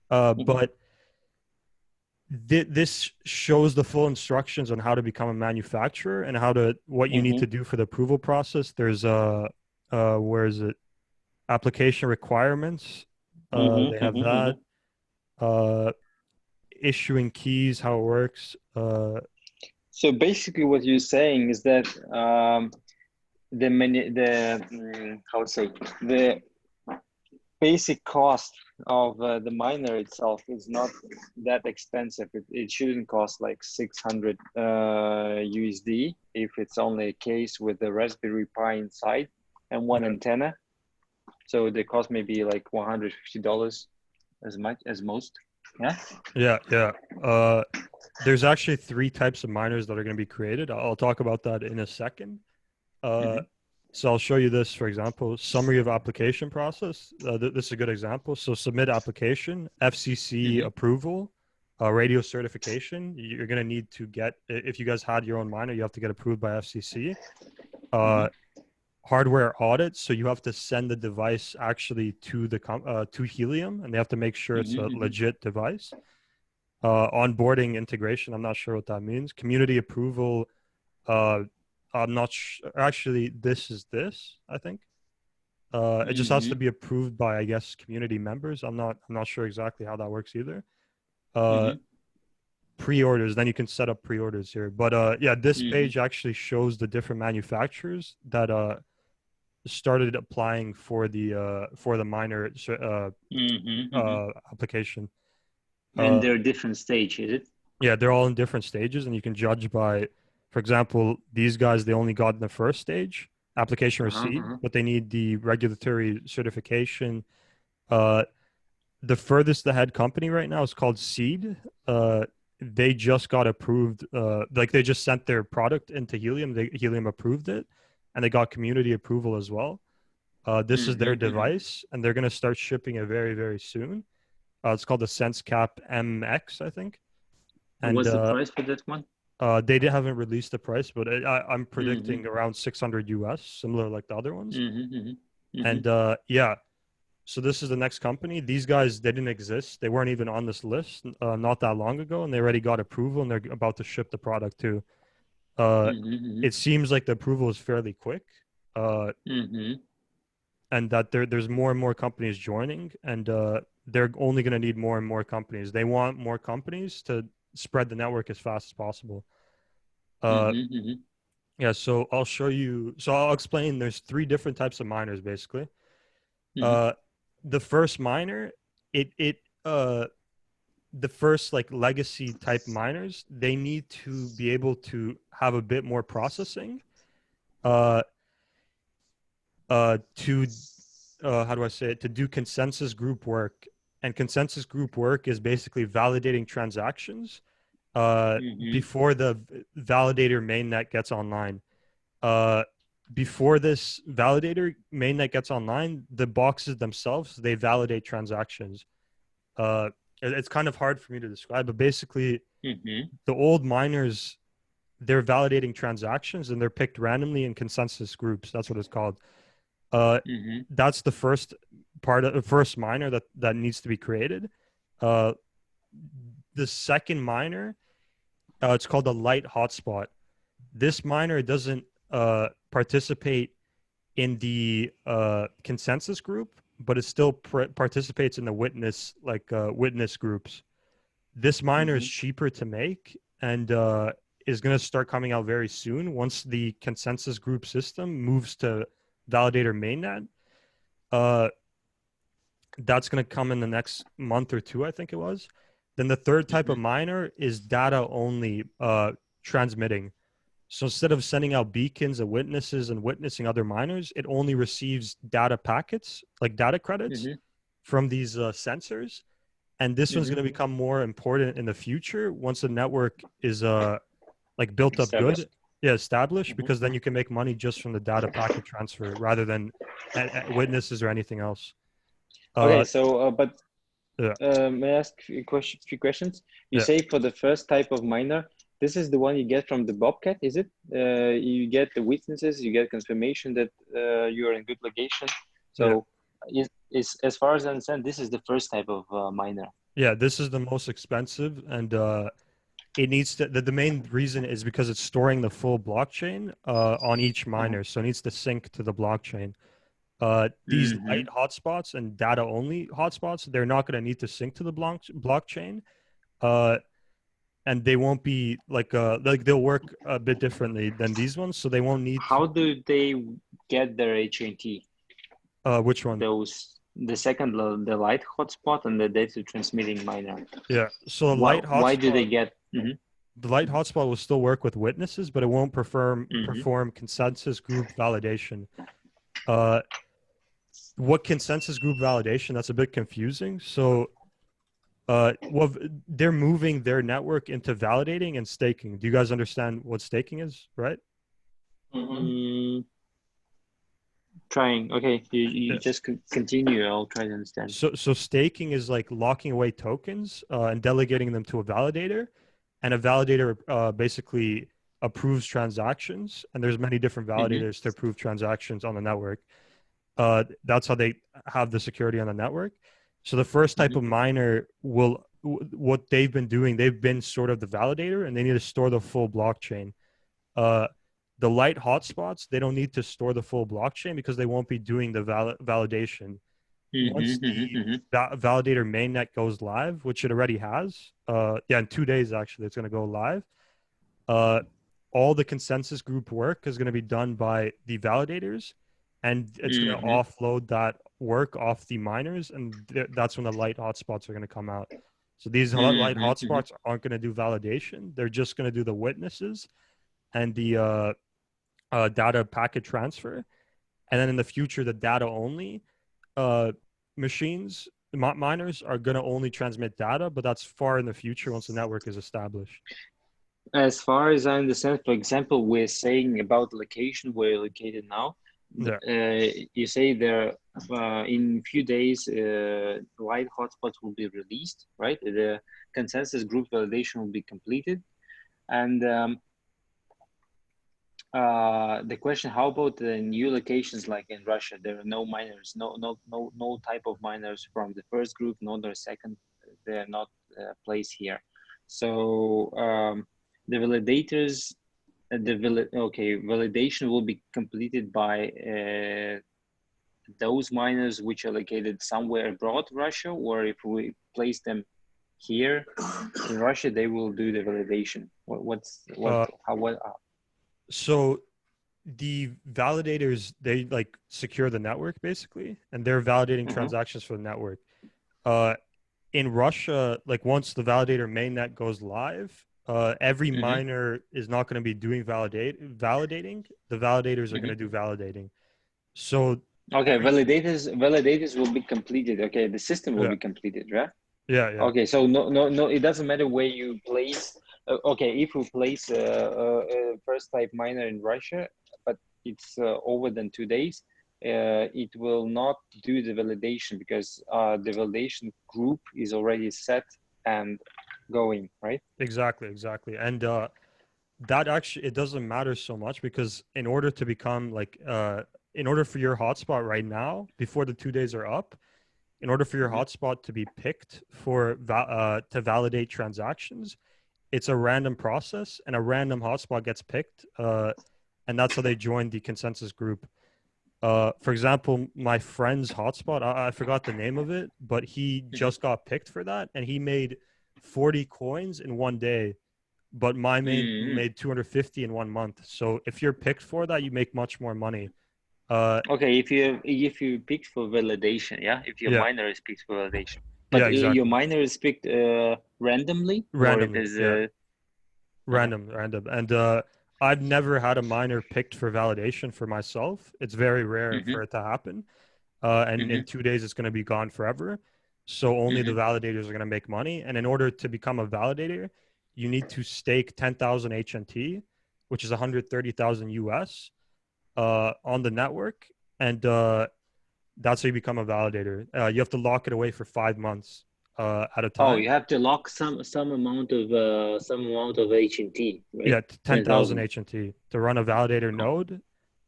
But this shows the full instructions on how to become a manufacturer and what you need to do for the approval process. There's where is it? Application requirements. They have that. Issuing keys, how it works. So basically, what you're saying is that basic cost of the miner itself is not that expensive. It shouldn't cost like 600 USD if it's only a case with the Raspberry Pi inside and one antenna. So the cost may be like $150 as much as most. Yeah. Yeah. There's actually 3 types of miners that are going to be created. I'll talk about that in a second. So I'll show you this, for example, summary of application process. This is a good example. So submit application, FCC approval, radio certification. You're going to need to get, if you guys had your own miner, you have to get approved by FCC. Hardware audit. So you have to send the device actually to the to Helium, and they have to make sure it's a legit device. Onboarding integration. I'm not sure what that means. Community approval. I'm not actually, this is this, I think. It just has to be approved by, I guess, community members. I'm not sure exactly how that works either. Pre-orders, then you can set up pre-orders here. But yeah, this page actually shows the different manufacturers that started applying for the miner application. And they're different stages, is it? Yeah, they're all in different stages, and you can judge by, for example, these guys, they only got in the first stage, application receipt, but they need the regulatory certification. The furthest ahead company right now is called Seed. They just got approved, like they just sent their product into Helium. Helium approved it, and they got community approval as well. This is their device, and they're going to start shipping it very, very soon. It's called the SenseCap MX, I think. And what's the price for that one? They haven't released the price, but I'm predicting around 600 US, similar like the other ones. And yeah, so this is the next company. These guys, they didn't exist. They weren't even on this list not that long ago, and they already got approval, and they're about to ship the product too. It seems like the approval is fairly quick, and that there's more and more companies joining, and they're only going to need more and more companies. They want more companies to spread the network as fast as possible. Yeah, so I'll show you. So I'll explain. There's 3 different types of miners, basically. The first miner, the first like legacy type miners, they need to be able to have a bit more processing. To how do I say it? To do consensus group work. And consensus group work is basically validating transactions before the validator mainnet gets online. Before this validator mainnet gets online, the boxes themselves, they validate transactions. It's kind of hard for me to describe, but basically the old miners, they're validating transactions, and they're picked randomly in consensus groups. That's what it's called. That's the first part of the first miner that needs to be created. The second miner, it's called a light hotspot. This miner doesn't participate in the consensus group, but it still participates in the witness groups. This miner is cheaper to make, and is going to start coming out very soon once the consensus group system moves to validator mainnet. That's going to come in the next month or 2, I think it was. Then the third type of miner is data only transmitting. So instead of sending out beacons of witnesses and witnessing other miners, it only receives data packets, like data credits from these sensors. And this one's going to become more important in the future once the network is like built up good. Yeah, established, because then you can make money just from the data packet transfer rather than witnesses or anything else. Okay, so may I ask a few questions? You say for the first type of miner, this is the one you get from the Bobcat, is it? You get the witnesses, you get confirmation that you're in good location. So is as far as I understand, this is the first type of miner. Yeah, this is the most expensive, and it needs to. The main reason is because it's storing the full blockchain on each miner, so it needs to sync to the blockchain. These light hotspots and data only hotspots, they're not going to need to sync to the blockchain, and they won't be like they'll work a bit differently than these ones, so they won't need. How do they get their HNT? Which one? Those The second, the light hotspot and the data transmitting miner. Yeah. So Why do they get? the light hotspot will still work with witnesses, but it won't perform Mhm. consensus group validation. What consensus group validation? That's a bit confusing. So, well, they're moving their network into validating and staking. Do you guys understand what staking is, right? Trying. Okay, you Yeah. just continue. I'll try to understand. So staking is like locking away tokens and delegating them to a validator, and a validator basically approves transactions. And there's many different validators to approve transactions on the network. That's how they have the security on the network. So the first type of miner will what they've been doing. They've been sort of the validator, and they need to store the full blockchain. The light hotspots, they don't need to store the full blockchain because they won't be doing the validation. Once the validator mainnet goes live, which it already has, in 2 days actually, it's going to go live. All the consensus group work is going to be done by the validators, and it's going to offload that work off the miners, and that's when the light hotspots are going to come out. So these light hotspots aren't going to do validation; they're just going to do the witnesses and the data packet transfer, and then in the future, the data only machines, miners are going to only transmit data, but that's far in the future once the network is established. As far as I understand, for example, we're saying about location where you're located now. Yeah. You say there in a few days, light hotspots will be released, right? The consensus group validation will be completed, and the question: how about the new locations like in Russia? There are no miners, no type of miners from the first group, nor the second. They are not placed here. So the validators, validation will be completed by those miners which are located somewhere abroad Russia, or if we place them here in Russia, they will do the validation. So the validators, they like secure the network basically, and they're validating transactions for the network. In Russia, like once the validator mainnet goes live, every miner is not going to be doing validating. The validators are going to do validating. So validators will be completed. Okay, the system will be completed, right? Yeah. Okay, so no, it doesn't matter where you place. Okay, if you place a first type miner in Russia, but it's over than 2 days, it will not do the validation because the validation group is already set and going, right? Exactly. And that actually, it doesn't matter so much because in order to become like, in order for your hotspot right now, before the 2 days are up, in order for your hotspot to be picked for to validate transactions, it's a random process, and a random hotspot gets picked, and that's how they join the consensus group. For example, my friend's hotspot, I forgot the name of it, but he just got picked for that, and he made 40 coins in 1 day, but my main made 250 in 1 month. So if you're picked for that, you make much more money. Okay, if you picked for validation, if your miner is picked for validation, but exactly. your miner is picked randomly, or it is random, and I've never had a miner picked for validation for myself. It's very rare for it to happen, and in 2 days it's going to be gone forever. So only the validators are going to make money, and in order to become a validator, you need to stake 10,000 HNT, which is 130,000 US. On the network, and that's how you become a validator. You have to lock it away for 5 months at a time. Oh, you have to lock some amount of HNT, right? Yeah, 10,000 HNT to run a validator node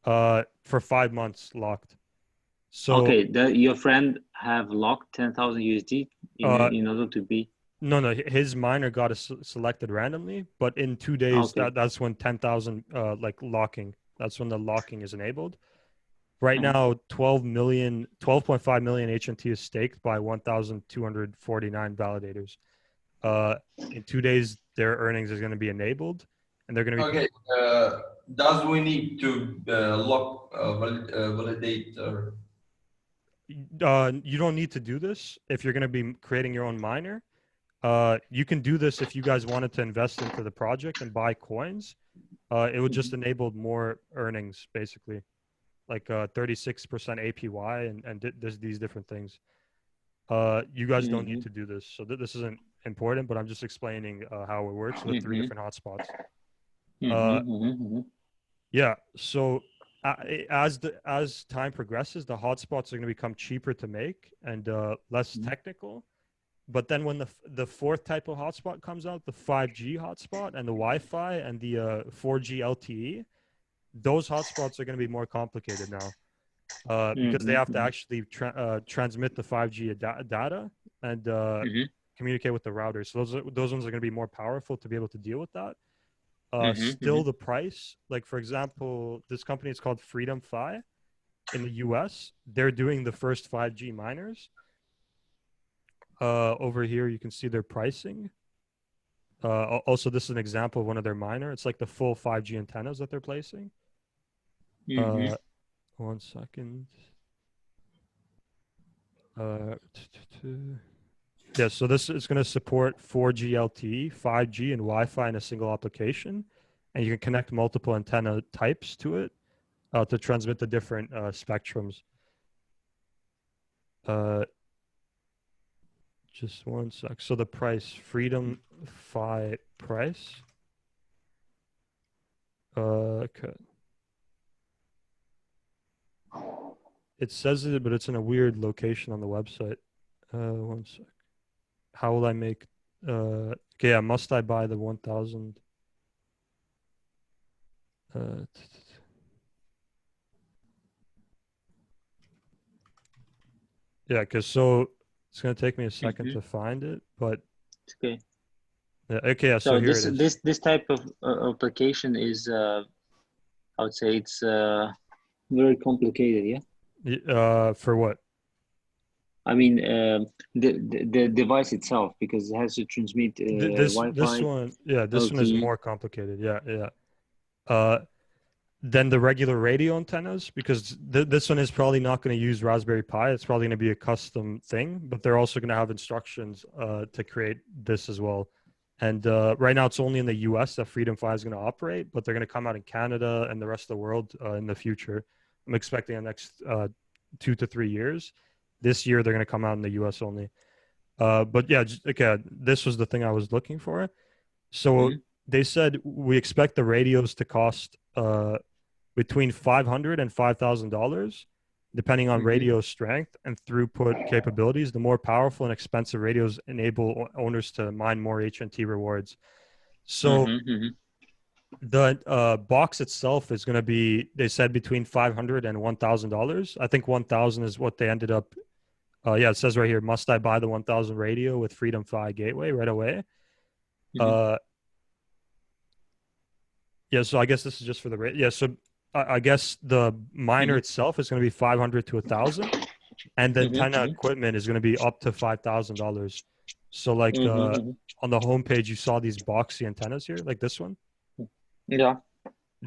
for 5 months locked. So okay, your friend have locked 10,000 USD in order to be. No, his miner got selected randomly, but in 2 days, that's when 10,000 like locking. That's when the locking is enabled. Right now, 12.5 million HNT is staked by 1,249 validators. In 2 days, their earnings is going to be enabled, and they're going to be. Okay. Does we need to lock validator? You don't need to do this if you're going to be creating your own miner. You can do this if you guys wanted to invest into the project and buy coins. It would just enable more earnings, basically, like 36% APY and there's these different things. You guys don't need to do this, so this isn't important. But I'm just explaining how it works with 3 different hotspots. Yeah. So as time progresses, the hotspots are going to become cheaper to make and less technical. But then when the fourth type of hotspot comes out, the 5G hotspot and the Wi-Fi and the 4G LTE, those hotspots are going to be more complicated now because they have to actually transmit the 5G data and communicate with the router. So those ones are going to be more powerful to be able to deal with that. Still the price, like for example, this company is called Freedom Fi in the US. They're doing the first 5G miners. Over here, you can see their pricing. Also, this is an example of one of their miner. It's like the full 5G antennas that they're placing. 1 second. Yeah, so this is going to support 4G LTE, 5G, and Wi-Fi in a single application. And you can connect multiple antenna types to it to transmit the different spectrums. Just 1 sec. So the price, Freedom Fi price. Okay. It says it, but it's in a weird location on the website. 1 sec. How will I make? Okay, yeah. Must I buy the 1,000? Yeah, because so it's gonna take me a second to find it, but okay. Yeah, okay. Yeah, so here this it is. this type of application is I would say it's very complicated. Yeah. For what? I mean, the device itself, because it has to transmit Wi-Fi. This one, yeah, this one is LTE. more complicated. Yeah. Than the regular radio antennas, because this one is probably not going to use Raspberry Pi. It's probably going to be a custom thing, but they're also going to have instructions to create this as well. And right now, it's only in the US that Freedom Fi is going to operate, but they're going to come out in Canada and the rest of the world in the future. I'm expecting the next 2 to 3 years. This year, they're going to come out in the US only. But yeah, okay, this was the thing I was looking for. So they said we expect the radios to cost between $500 and $5,000, depending on radio strength and throughput capabilities. The more powerful and expensive radios enable owners to mine more HNT rewards. So the box itself is going to be, they said, between $500 and $1,000. I think 1,000 is what they ended up. Yeah, it says right here, must I buy the 1,000 radio with Freedom Fi gateway right away? Yeah, so I guess this is just for the radio. Yeah, so I guess the miner itself is going to be $500 to $1,000, and the antenna equipment is going to be up to $5,000. So like on the homepage, you saw these boxy antennas here, like this one. Yeah.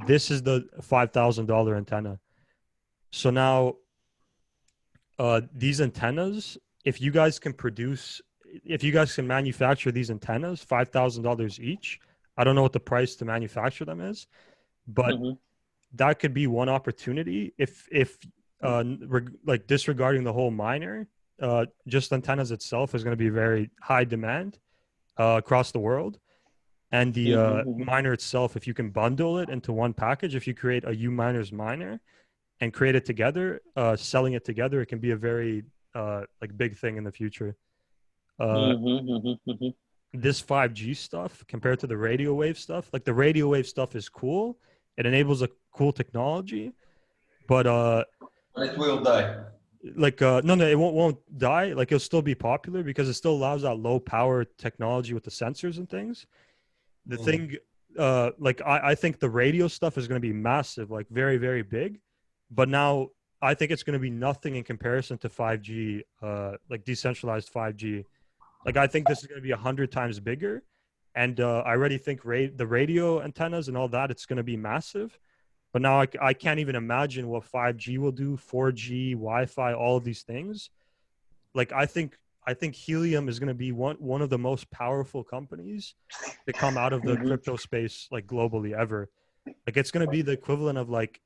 This is the $5,000 antenna. So now these antennas, if you guys can manufacture these antennas, $5,000 each. I don't know what the price to manufacture them is, but that could be one opportunity. If like disregarding the whole miner, just antennas itself is going to be very high demand across the world. And the miner itself, if you can bundle it into one package, if you create a U-Miners miner and create it together, selling it together, it can be a very like big thing in the future. This 5G stuff compared to the radio wave stuff, like the radio wave stuff is cool. It enables a cool technology, but it will die. Like no, it won't die. Like it'll still be popular because it still allows that low power technology with the sensors and things. The thing, like I think the radio stuff is going to be massive, like very, very big. But now I think it's going to be nothing in comparison to 5G, like decentralized 5G. Like I think this is going to be 100 times bigger, and I already think the radio antennas and all that, it's going to be massive. But now I can't even imagine what 5G will do, 4G, Wi-Fi, all of these things. Like I think Helium is going to be one of the most powerful companies to come out of the crypto space like globally ever. Like it's going to be the equivalent of like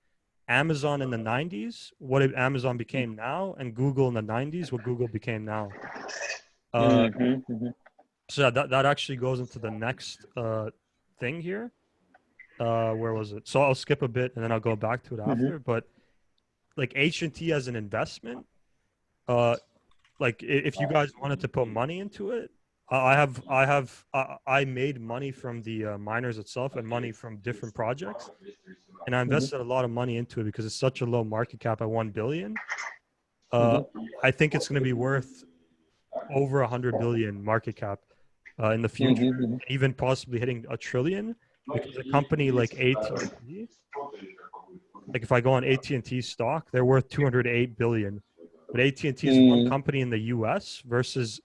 Amazon in the 90s, what Amazon became now, and Google in the 90s, what Google became now. So that actually goes into the next thing here. Where was it? So I'll skip a bit and then I'll go back to it after. But like H&T as an investment, like if you guys wanted to put money into it, I made money from the miners itself and money from different projects, and I invested a lot of money into it because it's such a low market cap at 1 billion. I think it's going to be worth over 100 billion market cap in the future, even possibly hitting 1 trillion. Because a company like AT&T, like if I go on AT&T stock, they're worth 208 billion. But AT&T is one company in the US versus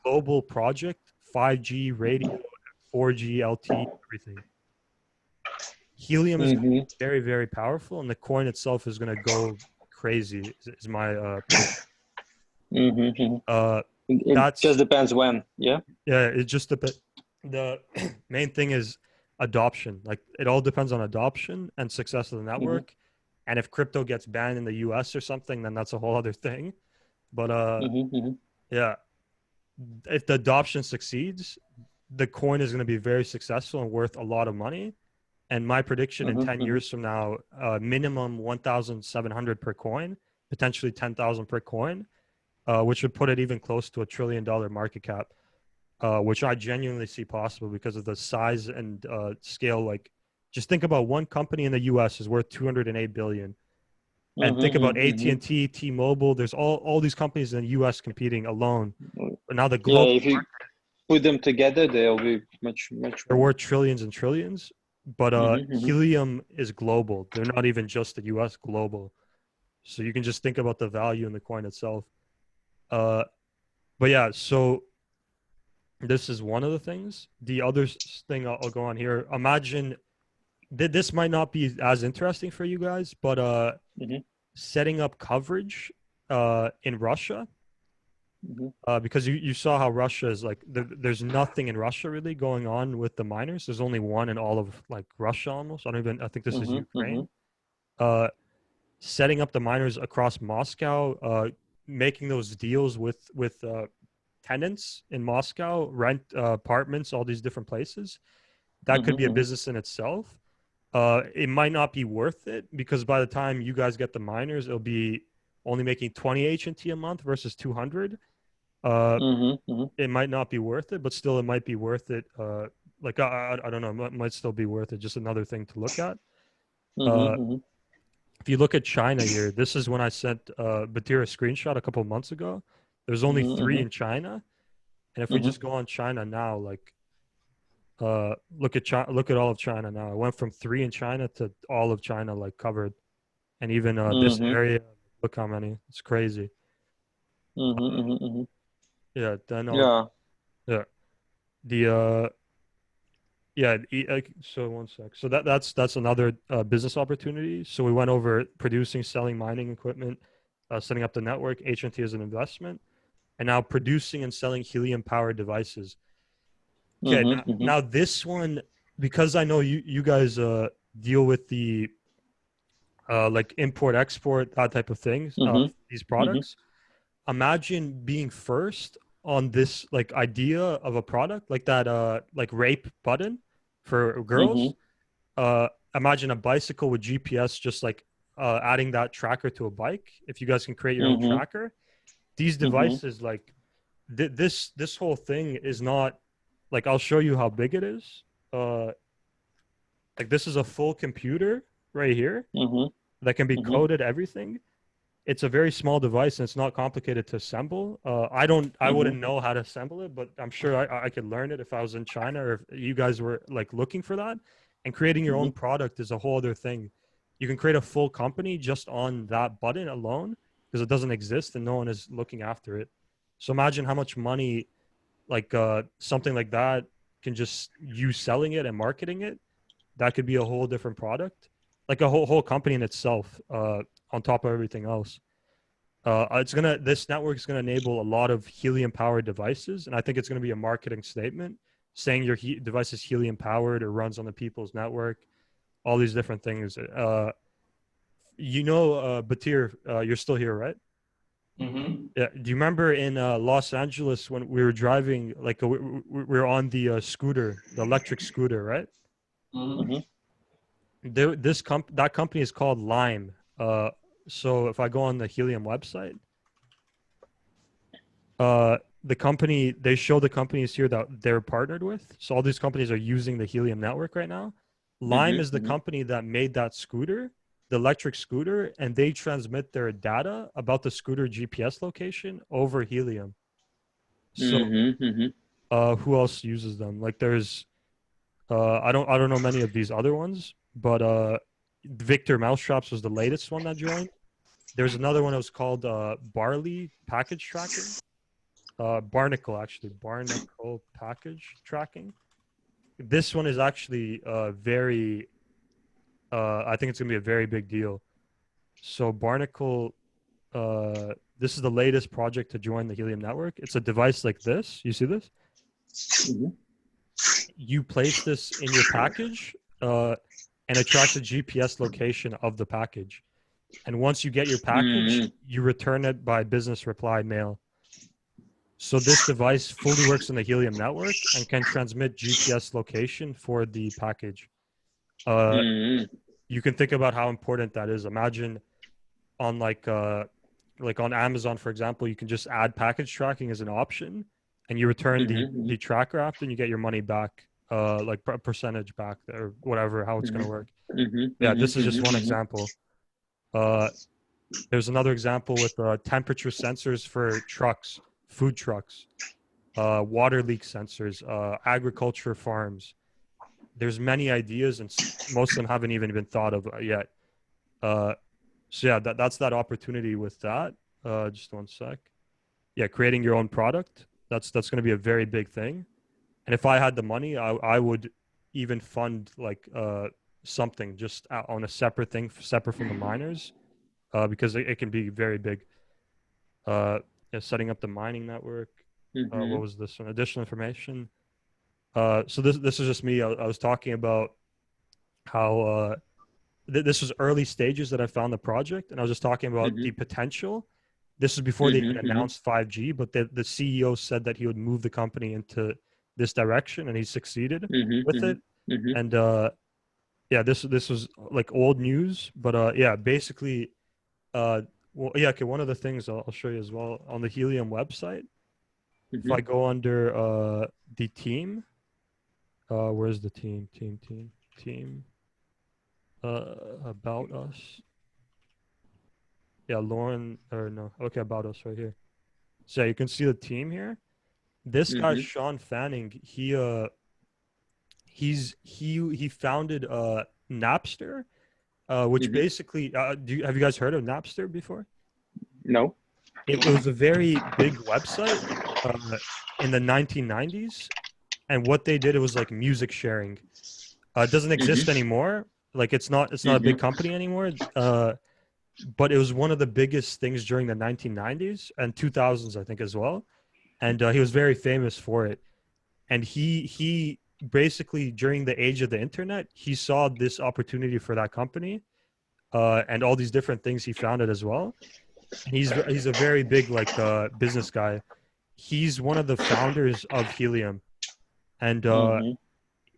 global project, 5G radio, 4G LTE, everything. Helium is gonna be very, very powerful, and the coin itself is going to go crazy. Is my It just depends when. Yeah. Yeah, it just depends. The main thing is adoption. Like it all depends on adoption and success of the network. And if crypto gets banned in the US or something, then that's a whole other thing. But yeah, if the adoption succeeds, the coin is going to be very successful and worth a lot of money. And my prediction in 10 years from now, minimum 1,700 per coin, potentially 10,000 per coin, which would put it even close to $1 trillion market cap, which I genuinely see possible because of the size and scale. Like, just think about one company in the U.S. is worth 208 billion, and think about AT&T, T-Mobile. There's all these companies in the U.S. competing alone. But now the global, if you put them together, they'll be much they're worth trillions and trillions. But Helium is global. They're not even just the U.S. global. So you can just think about the value in the coin itself. But yeah, so this is one of the things. The other thing I'll go on here. Imagine this might not be as interesting for you guys, but setting up coverage in Russia. Because you saw how Russia is like, there's nothing in Russia really going on with the miners. There's only one in all of like Russia almost. I think this is Ukraine. Setting up the miners across Moscow, making those deals with tenants in Moscow, rent apartments, all these different places. That could be a business in itself. It might not be worth it because by the time you guys get the miners, it'll be only making 20 H&T a month versus 200. It might not be worth it, but still it might be worth it. Like I don't know, it might still be worth it. Just another thing to look at. If you look at China here, this is when I sent Batir a screenshot a couple of months ago. There's only 3 in China, and if we just go on China now, like look at all of China now. It went from 3 in China to all of China like covered, and even this area. Look how many. It's crazy. Yeah. Then so one sec. So that's another business opportunity. So we went over producing, selling mining equipment, setting up the network, H&T as an investment, and now producing and selling helium powered devices. Okay. Now this one, because I know you guys deal with the like import export, that type of things, these products. Imagine being first on this like idea of a product like that like rape button for girls. Imagine a bicycle with GPS, just like adding that tracker to a bike. If you guys can create your own tracker, these devices like this whole thing is not like, I'll show you how big it is. Like this is a full computer right here that can be coded, everything. It's a very small device and it's not complicated to assemble. I wouldn't know how to assemble it, but I'm sure I could learn it if I was in China or if you guys were like looking for that. And creating your own product is a whole other thing. You can create a full company just on that button alone because it doesn't exist and no one is looking after it. So imagine how much money like something like that can just you selling it and marketing it. That could be a whole different product. like a whole company in itself, on top of everything else. This network is gonna enable a lot of helium powered devices, and I think it's gonna be a marketing statement saying your device is helium powered or runs on the people's network, all these different things. Batir, you're still here, right? Mm-hmm. Yeah. Do you remember in Los Angeles when we were driving, like we were on the scooter, the electric scooter, right? Mm-hmm. That company is called Lime. So if I go on the Helium website, the company, they show the companies here that they're partnered with. So all these companies are using the Helium network right now. Lime is the company that made that scooter, the electric scooter, and they transmit their data about the scooter GPS location over Helium. So who else uses them? Like there's I don't know many of these other ones, but Victor Mousetraps was the latest one that joined. There's another one that was called Barley Package Tracking. Barnacle, actually. Barnacle Package Tracking. This one is actually very, I think it's going to be a very big deal. So Barnacle, this is the latest project to join the Helium network. It's a device like this. You see this? You place this in your package, and it tracks the GPS location of the package. And once you get your package, you return it by business reply mail. So this device fully works in the Helium network and can transmit GPS location for the package. You can think about how important that is. Imagine on like on Amazon, for example, you can just add package tracking as an option, and you return the tracker after, and you get your money back, like percentage back or whatever, how it's going to work. Yeah, this is just one example. There's another example with temperature sensors for trucks, food trucks, water leak sensors, agriculture farms. There's many ideas, and most of them haven't even been thought of yet. So yeah, that's that opportunity with that. Just one sec. Yeah, creating your own product. That's going to be a very big thing. And if I had the money, I would even fund like something just on a separate thing, separate from the miners, because it can be very big. Setting up the mining network. What was this one? Additional information. So this is just me. I was talking about how this was early stages that I found the project, and I was just talking about the potential. This is before they even announced 5G, but the CEO said that he would move the company into this direction, and he succeeded with it. And yeah, this was like old news, but yeah, basically, well, yeah, okay. One of the things I'll show you as well on the Helium website. If I go under the team, where's the team? Team. About us. Yeah, Lauren, or no, okay, about us right here. So you can see the team here. This guy, Sean Fanning, he founded Napster, which basically, have you guys heard of Napster before? No. It was a very big website in the 1990s, and what they did, it was like music sharing. It doesn't exist anymore. Like it's not a big company anymore. But it was one of the biggest things during the 1990s and 2000s, I think, as well. And he was very famous for it. And he basically, during the age of the internet, he saw this opportunity for that company, and all these different things he founded as well. And he's a very big like business guy. He's one of the founders of Helium, and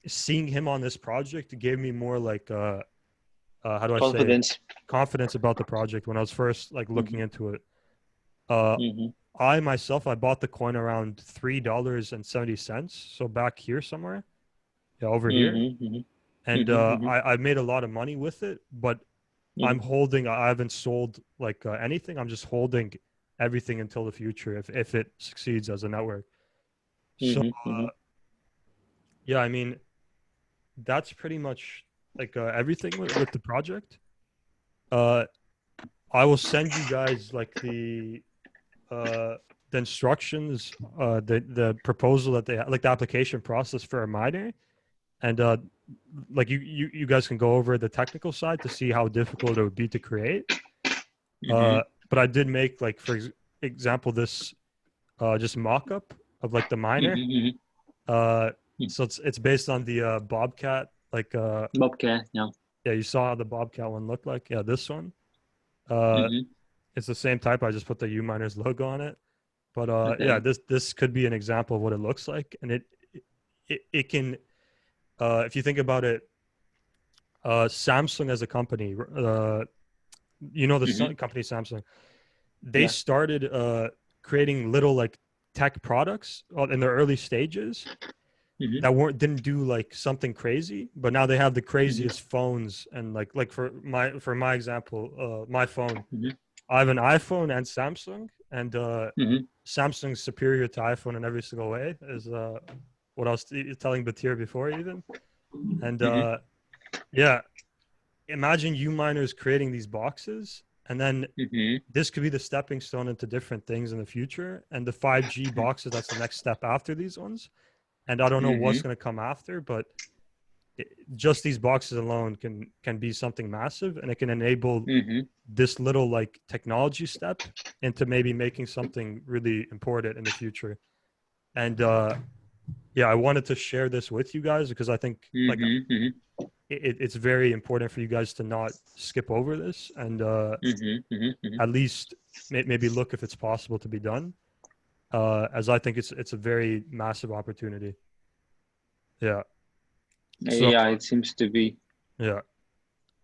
seeing him on this project gave me more like how do I say confidence about the project when I was first like looking into it. I myself, I bought the coin around $3.70, so back here somewhere, yeah, over here, and I made a lot of money with it, but I'm holding. I haven't sold like anything. I'm just holding everything until the future if it succeeds as a network. So yeah, I mean, that's pretty much like everything with the project. I will send you guys like the instructions, the proposal that they like the application process for a miner, and like you guys can go over the technical side to see how difficult it would be to create. But I did make, like, for example, this just mock-up of like the miner. So it's based on the Bobcat, like Bobcat, yeah. yeah, you saw how the Bobcat one looked like. Yeah, this one. Mhm. It's the same type. I just put the U-Miners logo on it. But Okay. yeah, this could be an example of what it looks like, and it can, if you think about it, Samsung as a company, you know the company Samsung, they Yeah. started creating little like tech products in their early stages that didn't do like something crazy, but now they have the craziest phones. And like for my example, my phone, I have an iPhone and Samsung, and Samsung's superior to iPhone in every single way, is what I was telling Batir before even. And yeah, imagine U-Miners creating these boxes, and then this could be the stepping stone into different things in the future. And the 5G boxes, that's the next step after these ones. And I don't know what's going to come after, but just these boxes alone can be something massive, and it can enable this little like technology step into maybe making something really important in the future. And yeah, I wanted to share this with you guys because I think like it's very important for you guys to not skip over this, and at least maybe look if it's possible to be done, as I think it's a very massive opportunity. Yeah. So, yeah, it seems to be. yeah.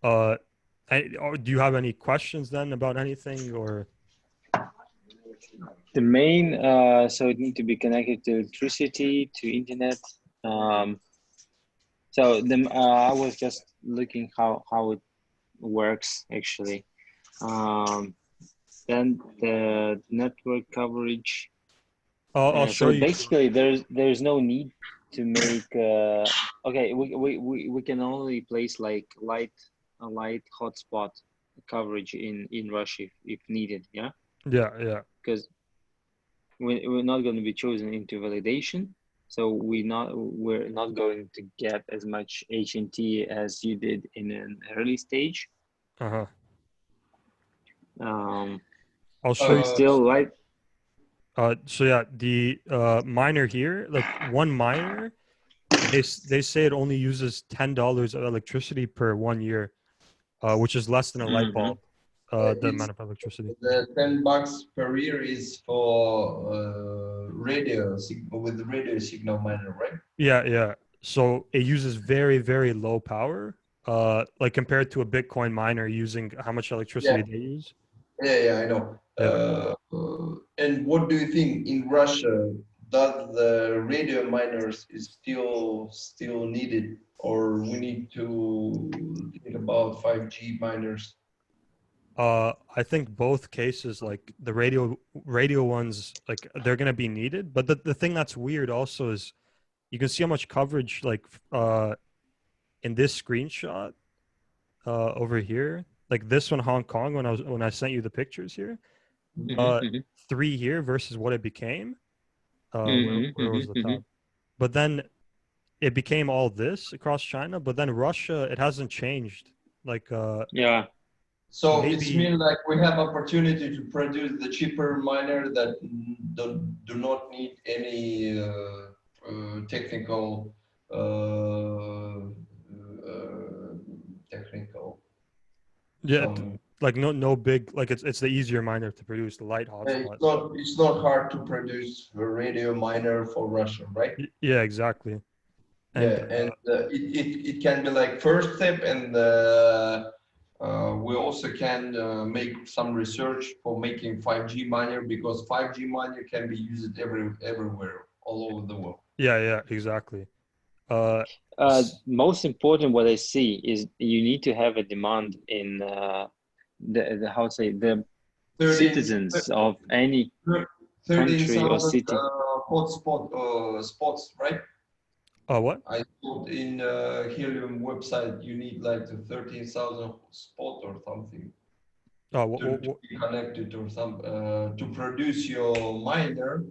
Do you have any questions then about anything, or? The main, so it need to be connected to electricity, to internet. So I was just looking how it works actually. Then the network coverage. I'll show so you. basically, there's no need to make. Okay, we can only place like a light hotspot coverage in Russia if needed. Yeah. Yeah. Because we're not going to be chosen into validation, so we're not going to get as much HNT as you did in an early stage. I'll So show you. it's still light. So yeah, the miner here, like one miner, they say it only uses $10 of electricity per 1 year, which is less than a light bulb. The amount of electricity. The $10 per year is for radio with the radio signal miner, right? Yeah. So it uses very, very low power, like compared to a Bitcoin miner using how much electricity they use. Yeah, I know. And what do you think in Russia? Does the radio miners is still needed, or we need to think about 5G miners? I think both cases, like the radio ones, like they're gonna be needed. But the thing that's weird also is you can see how much coverage, like in this screenshot over here, like this one, Hong Kong, when I sent you the pictures here, 3 here versus what it became. Where was the top? But then it became all this across China. But then Russia, it hasn't changed. Like yeah. So it means like we have opportunity to produce the cheaper miner that do not need any technical like no big, like it's the easier miner to produce, the light hotspot. It's not hard to produce a radio miner for Russia, right? Yeah, exactly. And it can be like first step, and we also can make some research for making 5G miner, because 5G miner can be used everywhere, all over the world. Yeah, exactly. Most important, what I see is you need to have a demand in the how to say the citizens of any country or city. Hotspot spots, right? What? I thought in Helium website you need like 13,000 spot or something. To be connected or some to produce your miner,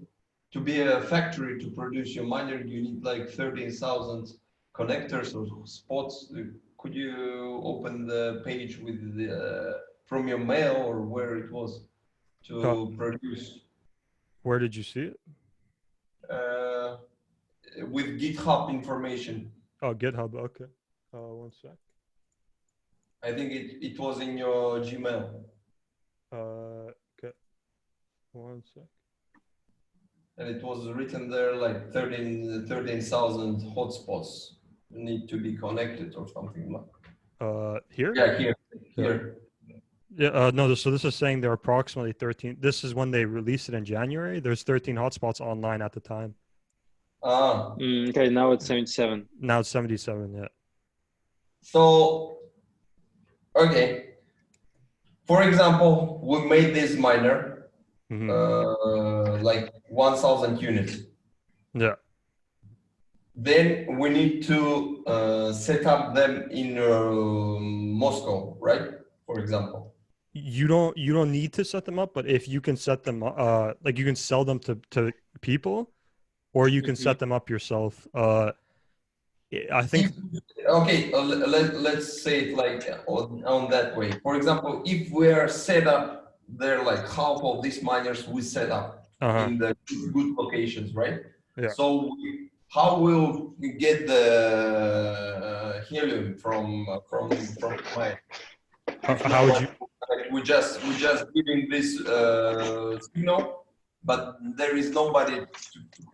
to be a factory to produce your miner, you need like 13,000 connectors or spots. Could you open the page with the from your mail or where it was to produce Where did you see it? with GitHub information? Oh, GitHub. Okay. One sec. I think it was in your Gmail. Okay. One sec. And it was written there like 13,000 hotspots need to be connected or something like. Here? Yeah, here. Yeah, no, so this is saying there are approximately 13. This is when they released it in January. There's 13 hotspots online at the time. Ah. Okay, now it's 77. Now it's 77, yeah. So, okay. For example, we made this miner like 1,000 units. Yeah. Then we need to set up them in Moscow, right? For example. You don't need to set them up, but if you can set them up, like you can sell them to people, or you can set them up yourself. I think. Okay, let's say it like on that way. For example, if we are set up there, like half of these miners we set up in the good locations, right? Yeah. So how will we get the helium from mine? How would you? We just giving this signal, but there is nobody to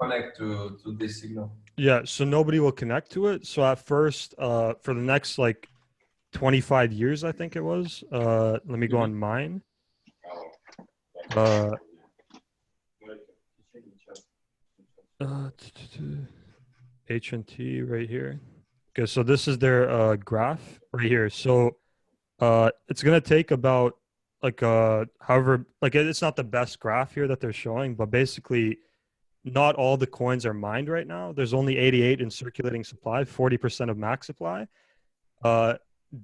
connect to this signal. Yeah, so nobody will connect to it. So at first, for the next like 25 years, I think it was. Let me go on mine. HNT right here. Okay, so this is their graph right here. So it's gonna take about like however, like it's not the best graph here that they're showing, but basically not all the coins are mined right now. There's only 88 in circulating supply, 40% of max supply.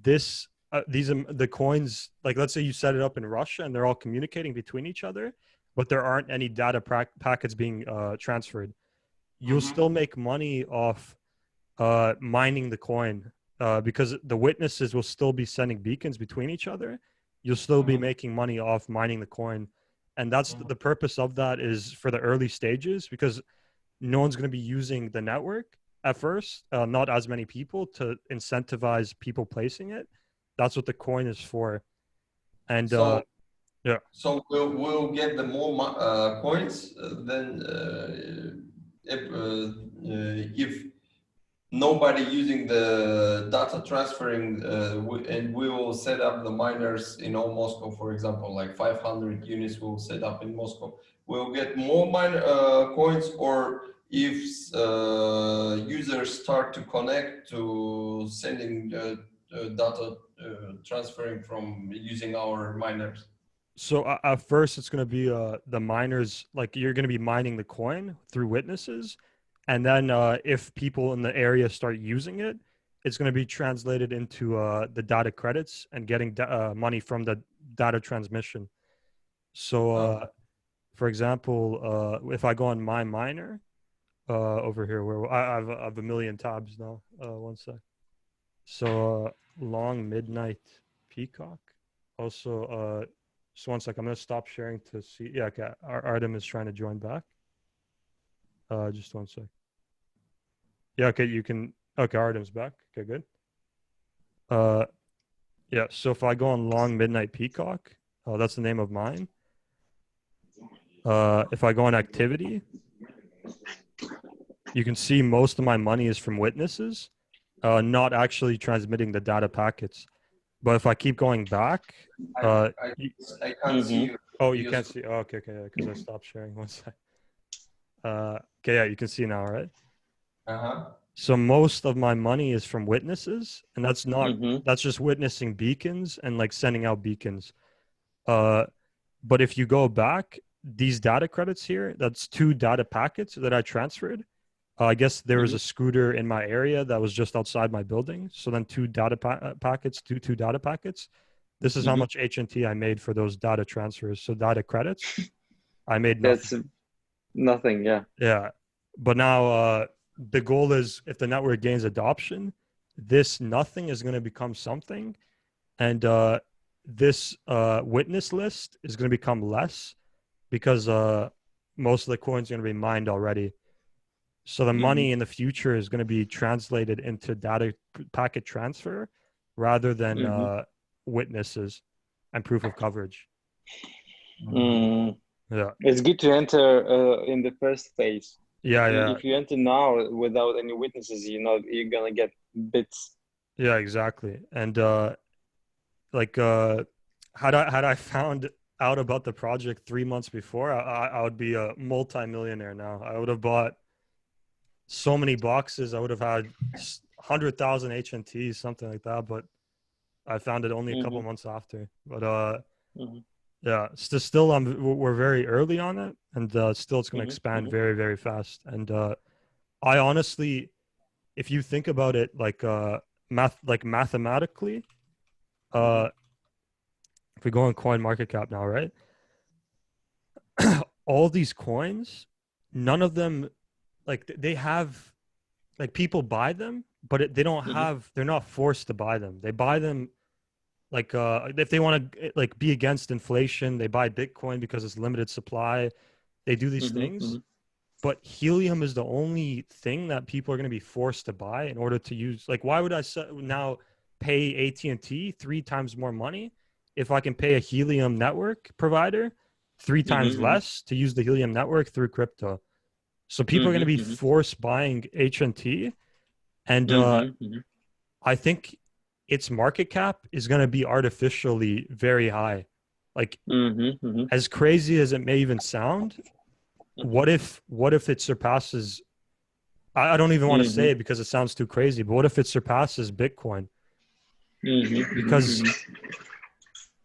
These the coins, like let's say you set it up in Russia and they're all communicating between each other, but there aren't any data packets being transferred. You'll still make money off mining the coin because the witnesses will still be sending beacons between each other. You'll still be making money off mining the coin. And that's the purpose of that is for the early stages because no one's going to be using the network at first, not as many people to incentivize people placing it. That's what the coin is for. And so, yeah. So we'll get the more coins then if nobody using the data transferring and we will set up the miners in all Moscow, for example, like 500 units we'll set up in Moscow. We'll get more coins, or if users start to connect to sending data transferring from using our miners. So at first it's going to be the miners, like you're going to be mining the coin through witnesses. And then if people in the area start using it, it's going to be translated into the data credits and getting money from the data transmission. So, for example, if I go on my miner over here, where I have a million tabs now. One sec. So long midnight peacock. Also, just one sec. I'm going to stop sharing to see. Yeah, okay. Artem is trying to join back. Just one sec. Yeah, okay, you can. Okay, Artem's back. Okay, good. Yeah, so if I go on Long Midnight Peacock, that's the name of mine. If I go on activity, you can see most of my money is from witnesses, not actually transmitting the data packets. But if I keep going back, I can't see you. Oh, you can't see. Oh, okay, because I stopped sharing. One sec. Okay, yeah, you can see now, right? So most of my money is from witnesses, and that's not that's just witnessing beacons and like sending out beacons. But if you go back, these data credits here, that's 2 data packets that I transferred. I guess there was a scooter in my area that was just outside my building. So then 2 data packets, two data packets. This is how much HNT I made for those data transfers. So data credits, I made nothing. That's nothing, yeah. Yeah. But now the goal is if the network gains adoption, this nothing is going to become something, and this witness list is going to become less because most of the coins are going to be mined already. So the money in the future is going to be translated into data packet transfer rather than witnesses and proof of coverage. Yeah. It's good to enter in the first phase. Yeah. If you enter now without any witnesses, you're gonna get bits. Yeah, exactly. And had I found out about the project 3 months before, I would be a multi-millionaire now. I would have bought so many boxes. I would have had 100,000 HNTs, something like that. But I found it only a couple months after. But yeah, still, we're very early on it, and still, it's going to expand very, very fast. And I honestly, if you think about it, mathematically, if we go on CoinMarketCap now, right? All these coins, none of them, they have, people buy them, but they don't have. They're not forced to buy them. They buy them. If they want to be against inflation, they buy Bitcoin because it's limited supply. They do these things, but helium is the only thing that people are going to be forced to buy in order to use. Why would I now pay AT&T 3 times more money if I can pay a helium network provider 3 times less to use the helium network through crypto? So people are going to be forced buying HNT, and I think its market cap is going to be artificially very high. As crazy as it may even sound, what if it surpasses, I don't even want to say it because it sounds too crazy, but what if it surpasses Bitcoin? Because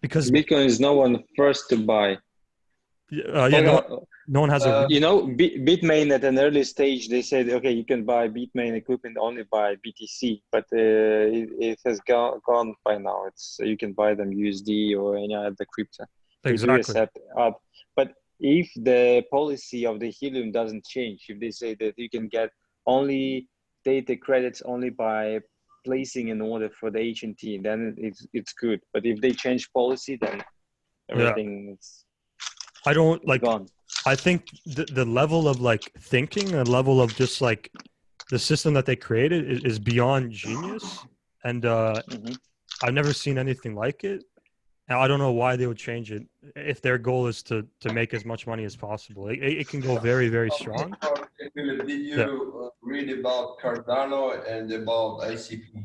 Bitcoin is no one first to buy. No one has a. Bitmain at an early stage, they said, okay, you can buy Bitmain equipment only by BTC, but it has gone by now. You can buy them USD or any other crypto. Exactly. But if the policy of the helium doesn't change, if they say that you can get only data credits only by placing an order for the HNT, then it's good. But if they change policy, then everything is. I don't gone. I think the level of thinking, the level of just the system that they created is beyond genius, and I've never seen anything like it. And I don't know why they would change it if their goal is to make as much money as possible. It can go very, very strong. Did you read about Cardano and about ICP?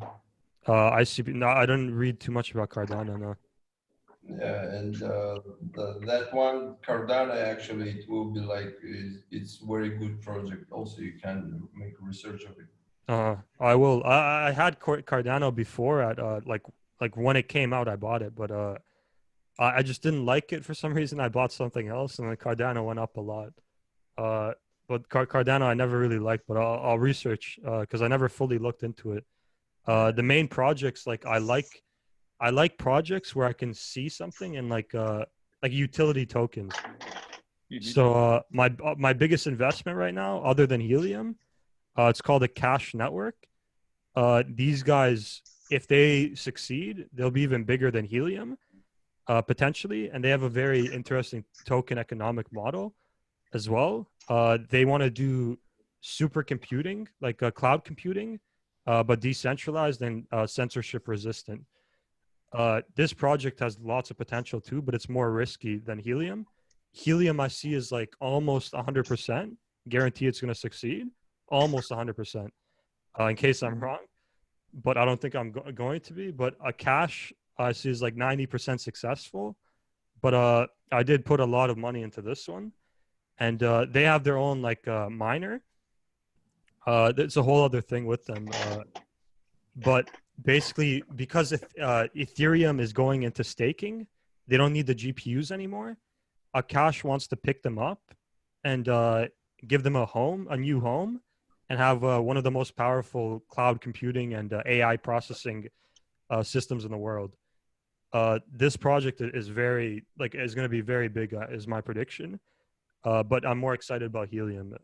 ICP. No, I didn't read too much about Cardano. No. Yeah, and that one Cardano, actually, it will be it's very good project. Also, you can make research of it. I will. I had Cardano before at when it came out. I bought it, but I just didn't like it for some reason. I bought something else, and then Cardano went up a lot. But Cardano I never really liked, but I'll research because I never fully looked into it. The main projects, I like projects where I can see something in like utility tokens. So my biggest investment right now, other than Helium, it's called a Cash Network. These guys, if they succeed, they'll be even bigger than Helium, potentially, and they have a very interesting token economic model as well. They want to do supercomputing, cloud computing, but decentralized and censorship resistant. This project has lots of potential too, but it's more risky than Helium. Helium I see is almost 100% guarantee it's going to succeed, almost 100%. In case I'm wrong, but I don't think I'm going to be. But a Cash I see is 90% successful. But I did put a lot of money into this one, and they have their own miner. It's a whole other thing with them, but basically because if Ethereum is going into staking, they don't need the GPUs anymore. Akash wants to pick them up and give them a new home, and have one of the most powerful cloud computing and AI processing systems in the world. This project is very is going to be very big, is my prediction. But I'm more excited about helium.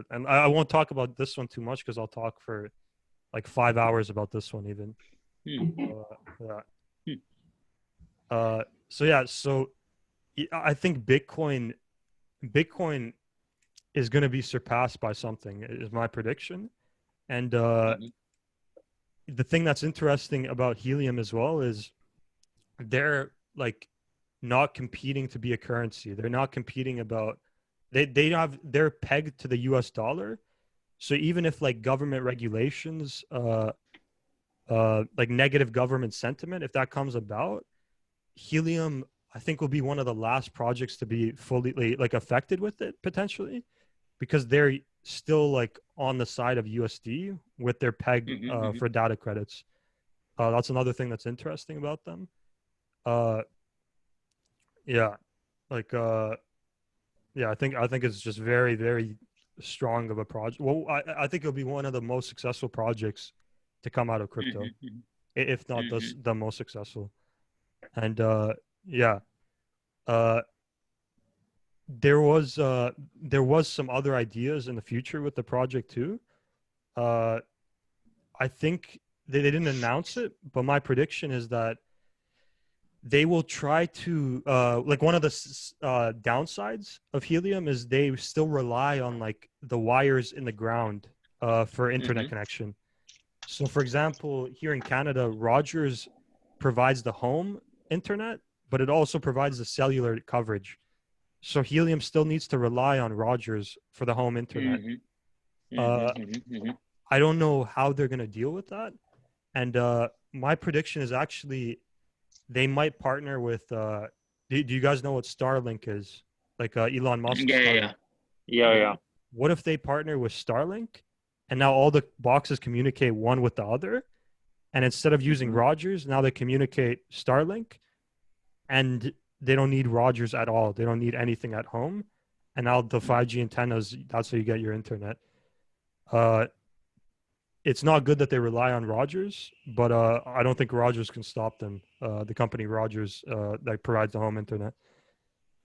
And I won't talk about this one too much because I'll talk for like 5 hours about this one even. Yeah. So I think Bitcoin is going to be surpassed by something, is my prediction. And the thing that's interesting about helium as well is they're like not competing to be a currency. They're not competing about they're pegged to the US dollar. So even if like government regulations, like negative government sentiment, if that comes about, helium I think will be one of the last projects to be fully like affected with it potentially, because they're still like on the side of USD with their peg for data credits. That's another thing that's interesting about them. Yeah, like yeah, I think it's just very, very strong of a project. Well, I think it'll be one of the most successful projects to come out of crypto, if not the most successful. And yeah, there was some other ideas in the future with the project too. I think they didn't announce it, but my prediction is that they will try to like one of the downsides of helium is they still rely on like the wires in the ground for internet connection. So for example, here in Canada, Rogers provides the home internet, but it also provides the cellular coverage. So helium still needs to rely on Rogers for the home internet. I don't know how they're going to deal with that. And my prediction is actually they might partner with do you guys know what Starlink is? Like Elon Musk. Yeah. What if they partner with Starlink and now all the boxes communicate one with the other, and instead of using Rogers, now they communicate Starlink, and they don't need Rogers at all. They don't need anything at home, and now the 5G antennas, that's how you get your internet. It's not good that they rely on Rogers, but I don't think Rogers can stop them. The company Rogers that provides the home internet.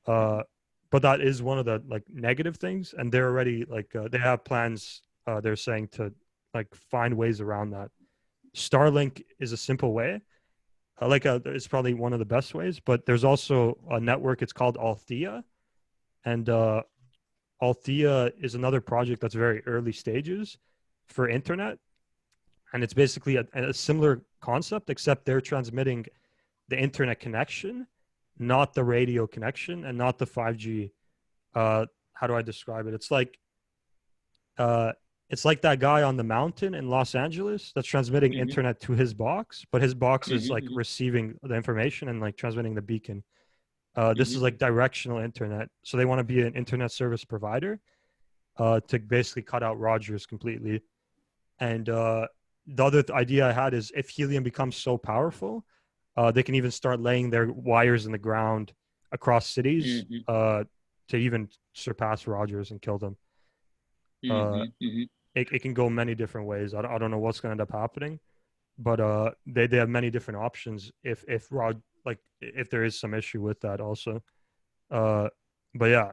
But that is one of the like negative things, and they're already like they have plans. They're saying to like find ways around that. Starlink is a simple way. It's probably one of the best ways, but there's also a network. It's called Althea, and Althea is another project that's very early stages for internet. And it's basically a similar concept, except they're transmitting the internet connection, not the radio connection, and not the 5G. How do I describe it? It's like that guy on the mountain in Los Angeles that's transmitting internet to his box, but his box is like receiving the information and like transmitting the beacon. This is like directional internet. So they want to be an internet service provider to basically cut out Rogers completely. And the other idea I had is if helium becomes so powerful, they can even start laying their wires in the ground across cities to even surpass Rogers and kill them. It can go many different ways. I don't know what's going to end up happening, but they have many different options if there is some issue with that also. But yeah.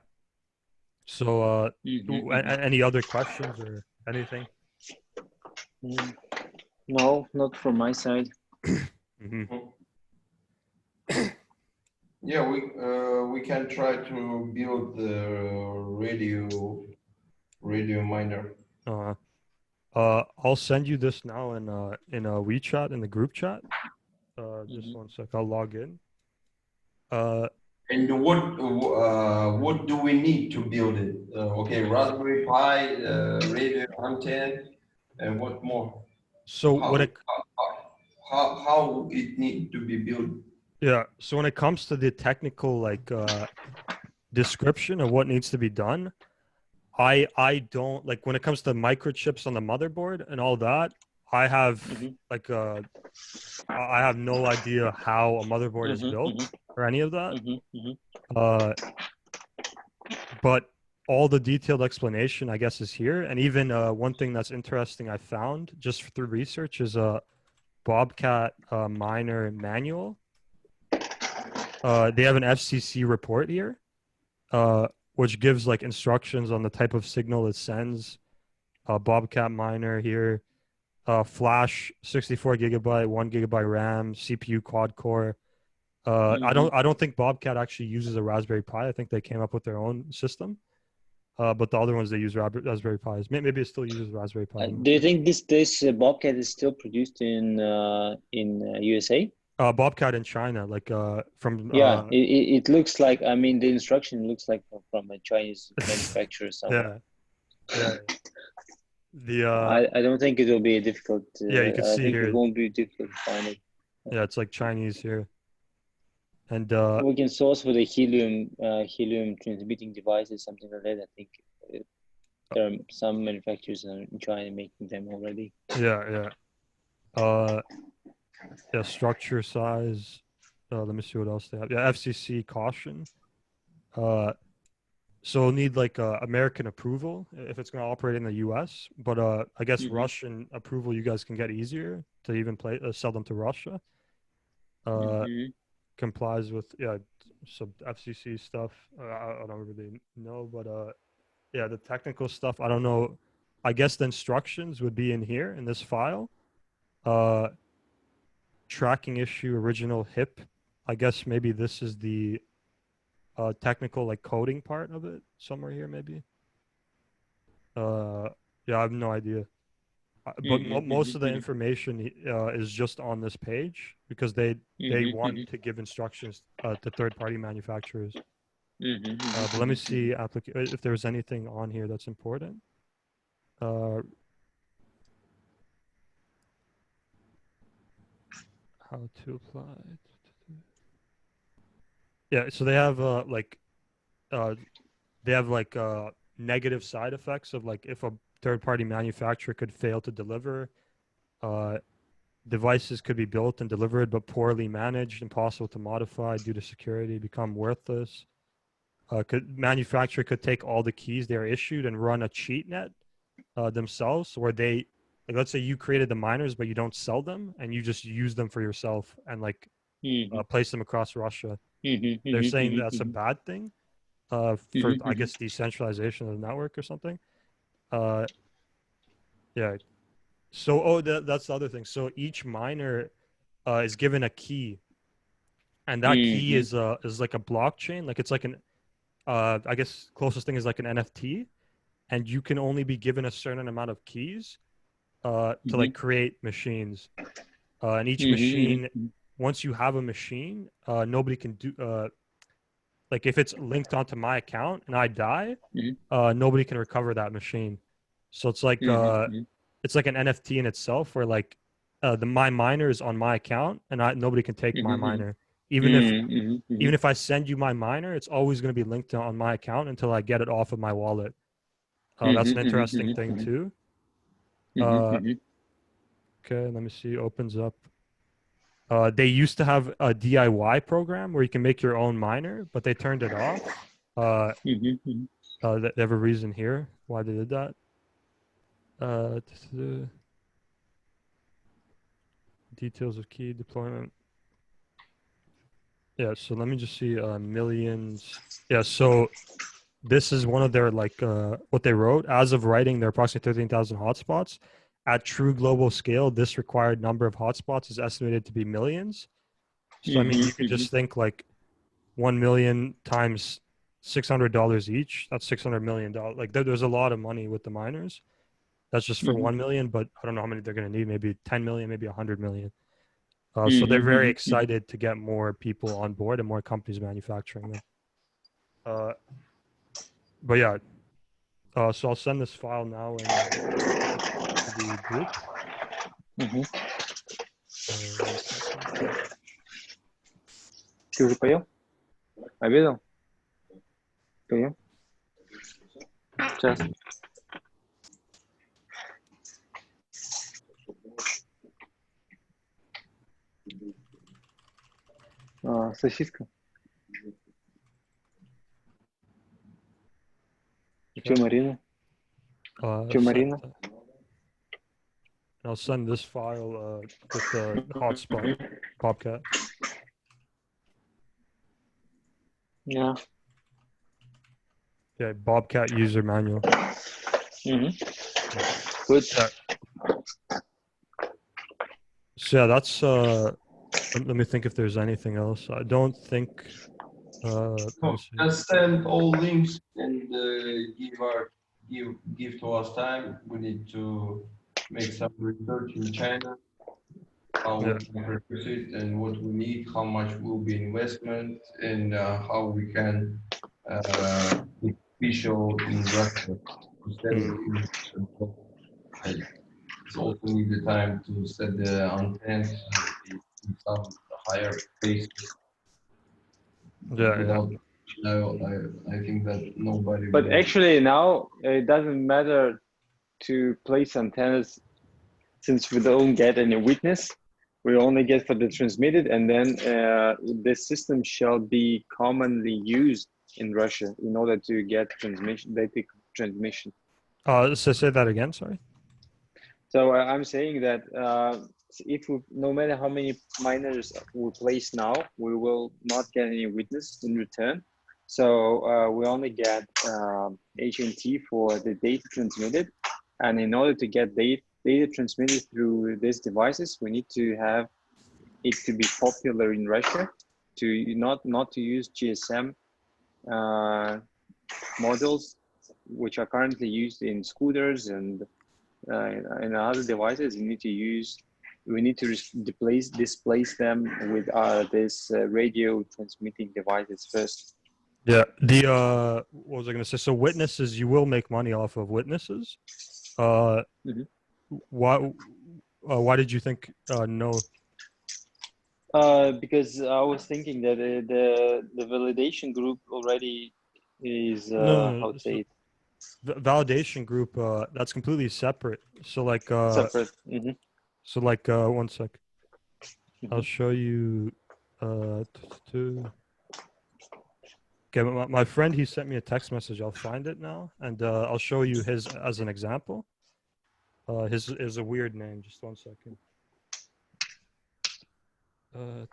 So any other questions or anything? No, not from my side. Yeah, we can try to build the radio miner. I'll send you this now in a WeChat in the group chat. Just 1 sec. I'll log in. And what do we need to build it? Okay, Raspberry Pi, radio antenna, and what more? So how it needs to be built? Yeah. So when it comes to the technical like description of what needs to be done, I don't like when it comes to microchips on the motherboard and all that. I have I have no idea how a motherboard is built or any of that. But all the detailed explanation, I guess, is here. And even one thing that's interesting I found just through research is a Bobcat miner manual. They have an FCC report here which gives like instructions on the type of signal it sends. Bobcat miner here, flash 64 gigabyte, 1 GB RAM, CPU quad core. I don't think Bobcat actually uses a Raspberry Pi. I think they came up with their own system. But the other ones they use Raspberry Pis. Maybe it still uses Raspberry Pi. Do you think this Bobcat is still produced in USA? Bobcat in China, like from Yeah, it looks like, I mean, the instruction looks like from a Chinese manufacturer somewhere. yeah. The I don't think it will be difficult. Yeah, you can I see think here. it won't be difficult to find it. Yeah, it's like Chinese here, and We can source for the helium transmitting devices, something like that. I think there are some manufacturers in China making them already. yeah. Yeah, structure size. Let me see what else they have. Yeah, FCC caution. So we'll need like American approval if it's going to operate in the US. But I guess Russian approval you guys can get easier to even sell them to Russia. Complies with some FCC stuff. I don't really know, but yeah, the technical stuff I don't know. I guess the instructions would be in here in this file. Tracking issue original HIP. I guess maybe this is the technical like coding part of it somewhere here maybe. Yeah, I have no idea. But most of the information is just on this page because they want to give instructions to third-party manufacturers. But let me see if there's anything on here that's important. How to apply. Yeah, so they have negative side effects of like if a third-party manufacturer could fail to deliver. Devices could be built and delivered but poorly managed, impossible to modify due to security, become worthless. Manufacturer could take all the keys they're issued and run a cheat net themselves, where they, like, let's say you created the miners but you don't sell them and you just use them for yourself and like place them across Russia. They're saying that's a bad thing for I guess decentralization of the network or something. Yeah. So that's the other thing. So each miner is given a key, and that key is like a blockchain. Like it's like an I guess closest thing is like an NFT, and you can only be given a certain amount of keys to like create machines. And each machine, once you have a machine, nobody can do like if it's linked onto my account and I die, nobody can recover that machine. So it's like it's like an NFT in itself, where like my miner is on my account and nobody can take my miner. Even if I send you my miner, it's always going to be linked on my account until I get it off of my wallet. That's an interesting thing too. Okay, let me see. Opens up. They used to have a DIY program where you can make your own miner, but they turned it off. They have a reason here why they did that. Details of key deployment. Yeah, so let me just see millions. Yeah, so this is one of their like what they wrote. As of writing, there are approximately 13,000 hotspots. At true global scale, this required number of hotspots is estimated to be millions. So I mean, you could just think like 1 million times $600 each. That's $600 million. Like there's a lot of money with the miners. That's just for 1 million, but I don't know how many they're going to need. Maybe 10 million, maybe 100 million. So they're very excited to get more people on board and more companies manufacturing them. But yeah, so I'll send this file now in the group. Ты уже поел? Обедал? Поел? Сейчас. Сосиска. Че, Марина? Че, Марина? I'll send this file with the hotspot, Bobcat. Yeah. Yeah, Bobcat user manual. Mm-hmm. Good. So yeah, that's let me think if there's anything else. I don't think let So me see. just send all links and give to us time. We need to make some research in China, how Yeah. we can produce it and what we need, how much will be investment, and how we can be official in Russia instead of Mm. and it's also need the time to set the antennas in some higher places. Yeah, yeah. Without I think that nobody But will. actually now it doesn't matter to place antennas since we don't get any witness. We only get for the transmitted, and then this system shall be commonly used in Russia in order to get transmission, data transmission. So say that again, sorry. So I'm saying that if we, no matter how many miners we place now, we will not get any witness in return. So we only get HNT for the data transmitted, and in order to get data transmitted through these devices, we need to have it to be popular in Russia, to not to use GSM models, which are currently used in scooters and in other devices. We need to displace them with this radio transmitting devices first. Yeah. What was I gonna say? So witnesses, you will make money off of witnesses. Mhm. Why did you think no? Because I was thinking that the validation group already is No. how to say it, Validation group, that's completely separate. So like separate. one sec. I'll show you okay, my friend, he sent me a text message. I'll find it now, and I'll show you his as an example. His is a weird name. Just one second. Oh,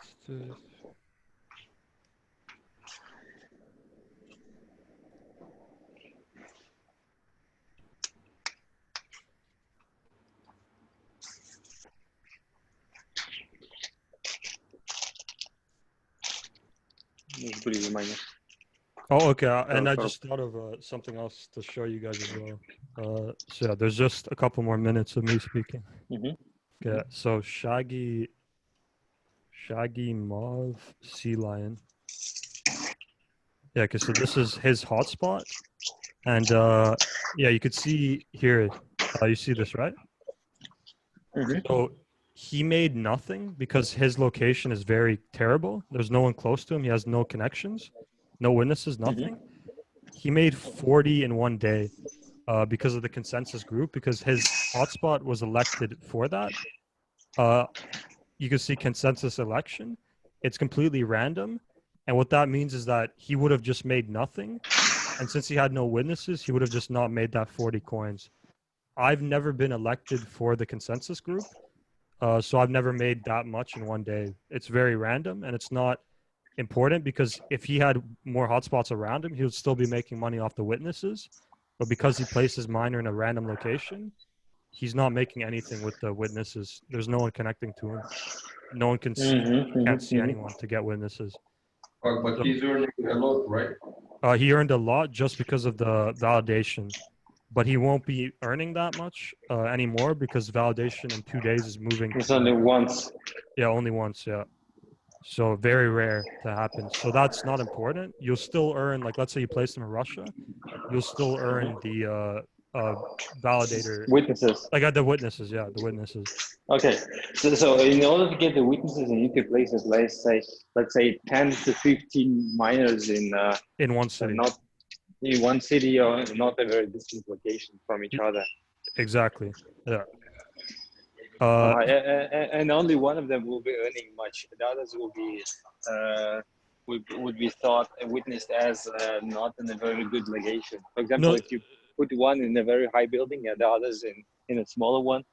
okay. And I just thought of something else to show you guys as well. So yeah, there's just a couple more minutes of me speaking. Okay, so Shaggy Mauve Sea Lion. Yeah, okay, so this is his hotspot. And yeah, you could see here, you see this, right? So he made nothing because his location is very terrible. There's no one close to him. He has no connections, no witnesses, nothing. He made 40 in one day because of the consensus group, because his hotspot was elected for that. You can see consensus election. It's completely random. And what that means is that he would have just made nothing. And since he had no witnesses, he would have just not made that 40 coins. I've never been elected for the consensus group. So I've never made that much in one day. It's very random, and it's not important because if he had more hotspots around him, he would still be making money off the witnesses. But because he placed his miner in a random location, he's not making anything with the witnesses. There's no one connecting to him. No one can see, can't see anyone to get witnesses. But he's earning a lot, right? He earned a lot just because of the validation, but he won't be earning that much anymore because validation in 2 days is moving. It's only once. Yeah, only once. Yeah. So very rare to happen. So that's not important. You'll still earn, like, let's say you place them in Russia, you'll still earn the validator Witnesses. like the witnesses. Yeah, the witnesses. Okay, so in order to get the witnesses, you need to place it, let's say 10 to 15 miners in one city. Not in one city or not a very distant location from each other. Exactly. Yeah. And only one of them will be earning much. The others will be would be thought and witnessed as not in a very good location. For example, if you put one in a very high building and the others in a smaller one,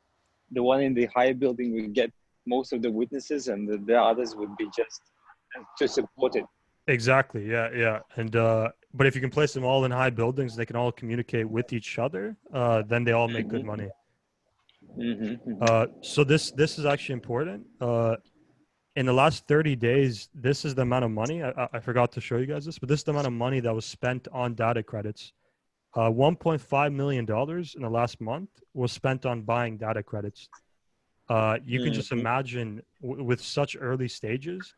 the one in the higher building will get most of the witnesses, and the others would be just to support it. Exactly. Yeah. And but if you can place them all in high buildings, they can all communicate with each other. Then they all make good money. So this is actually important. In the last 30 days, this is the amount of money. I forgot to show you guys this, but this is the amount of money that was spent on data credits. $1.5 million in the last month was spent on buying data credits. You can just imagine with such early stages,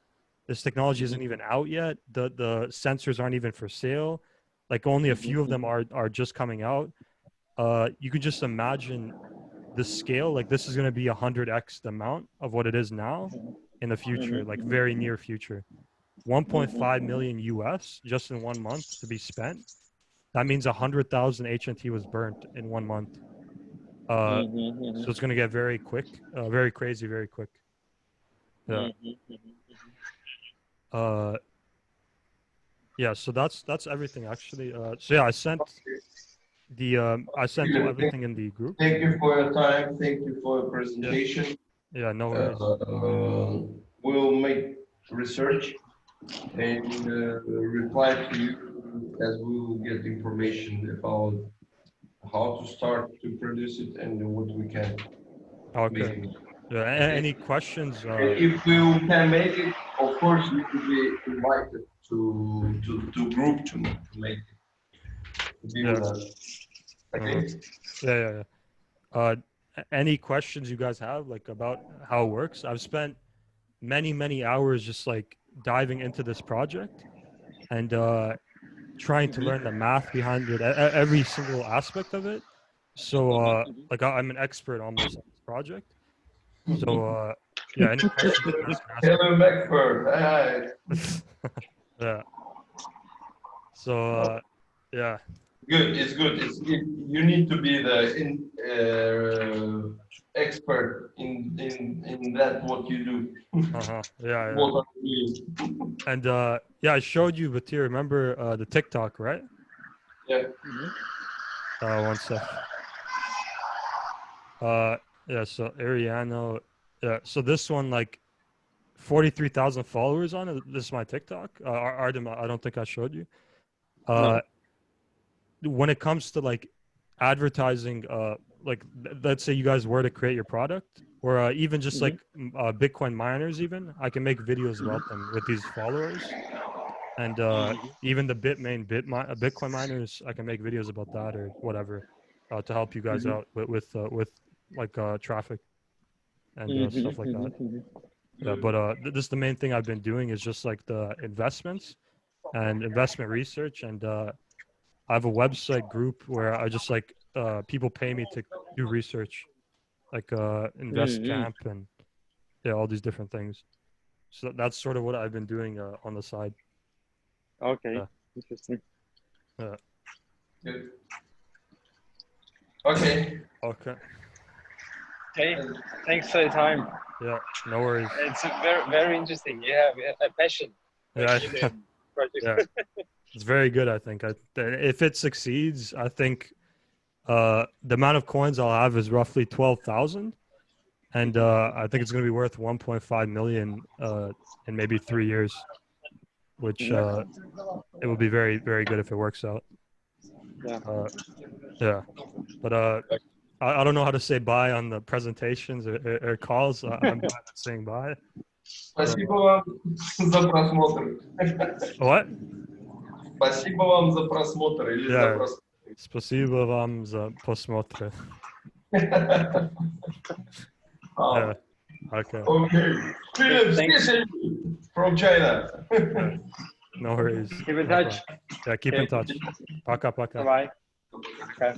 this technology isn't even out yet. The sensors aren't even for sale. Like only a few of them are just coming out. You can just imagine the scale. Like this is going to be 100x the amount of what it is now in the future, like very near future. 1.5 million US just in 1 month to be spent. That means 100,000 HNT was burnt in 1 month. So it's going to get very quick, very crazy, very quick. Yeah. Yeah. So that's everything actually. So yeah, I sent everything in the group. Thank you for your time. Thank you for your presentation. Yeah, no worries. We'll make research and reply to you as we will get information about how to start to produce it and what we can Okay. make. Yeah. Any questions? If we can make it, of course, you will be invited to group to make it. To be with us. Okay. Yeah. Any questions you guys have, like about how it works? I've spent many hours just like diving into this project and trying to learn the math behind it, every single aspect of it. So like I'm an expert almost on this project. So yeah, any questions you guys can ask? Hello, expert. Hi. Yeah. So yeah. Good. It's good. You need to be the expert in that what you do. Yeah. What are you? And yeah, I showed you, but you remember the TikTok, right? Yeah. 1 sec. Yeah. So Ariano. Yeah. So this one, like, 43,000 followers on it. This is my TikTok. Artem, I don't think I showed you. No. When it comes to like advertising, like let's say you guys were to create your product, or even just like Bitcoin miners, even I can make videos about them with these followers, and even the Bitcoin miners, I can make videos about that or whatever to help you guys out with like traffic and stuff like that. Yeah, but this is the main thing I've been doing is just like the investments and investment research, and I have a website group where I just like people pay me to do research, like Invest Camp and yeah, all these different things. So that's sort of what I've been doing on the side. Okay, Yeah. interesting. Yeah. Good. Okay. Okay. Okay, thanks for your time. Yeah, no worries. It's very interesting. Yeah, we have a passion. Yeah. In project. Yeah. It's very good, I think. If it succeeds, I think the amount of coins I'll have is roughly 12,000, and I think it's going to be worth 1.5 million in maybe 3 years, which it will be very, very good if it works out. Yeah. Yeah, but I don't know how to say bye on the presentations or calls. I'm bad at saying bye. Спасибо вам за просмотр. What? Спасибо вам за просмотр или за просмотр. Спасибо вам за просмотр. Yeah. Okay. Okay. Especially from China. No worries. Keep in touch. Yeah, keep in touch. Пока-пока. Bye-bye. Okay.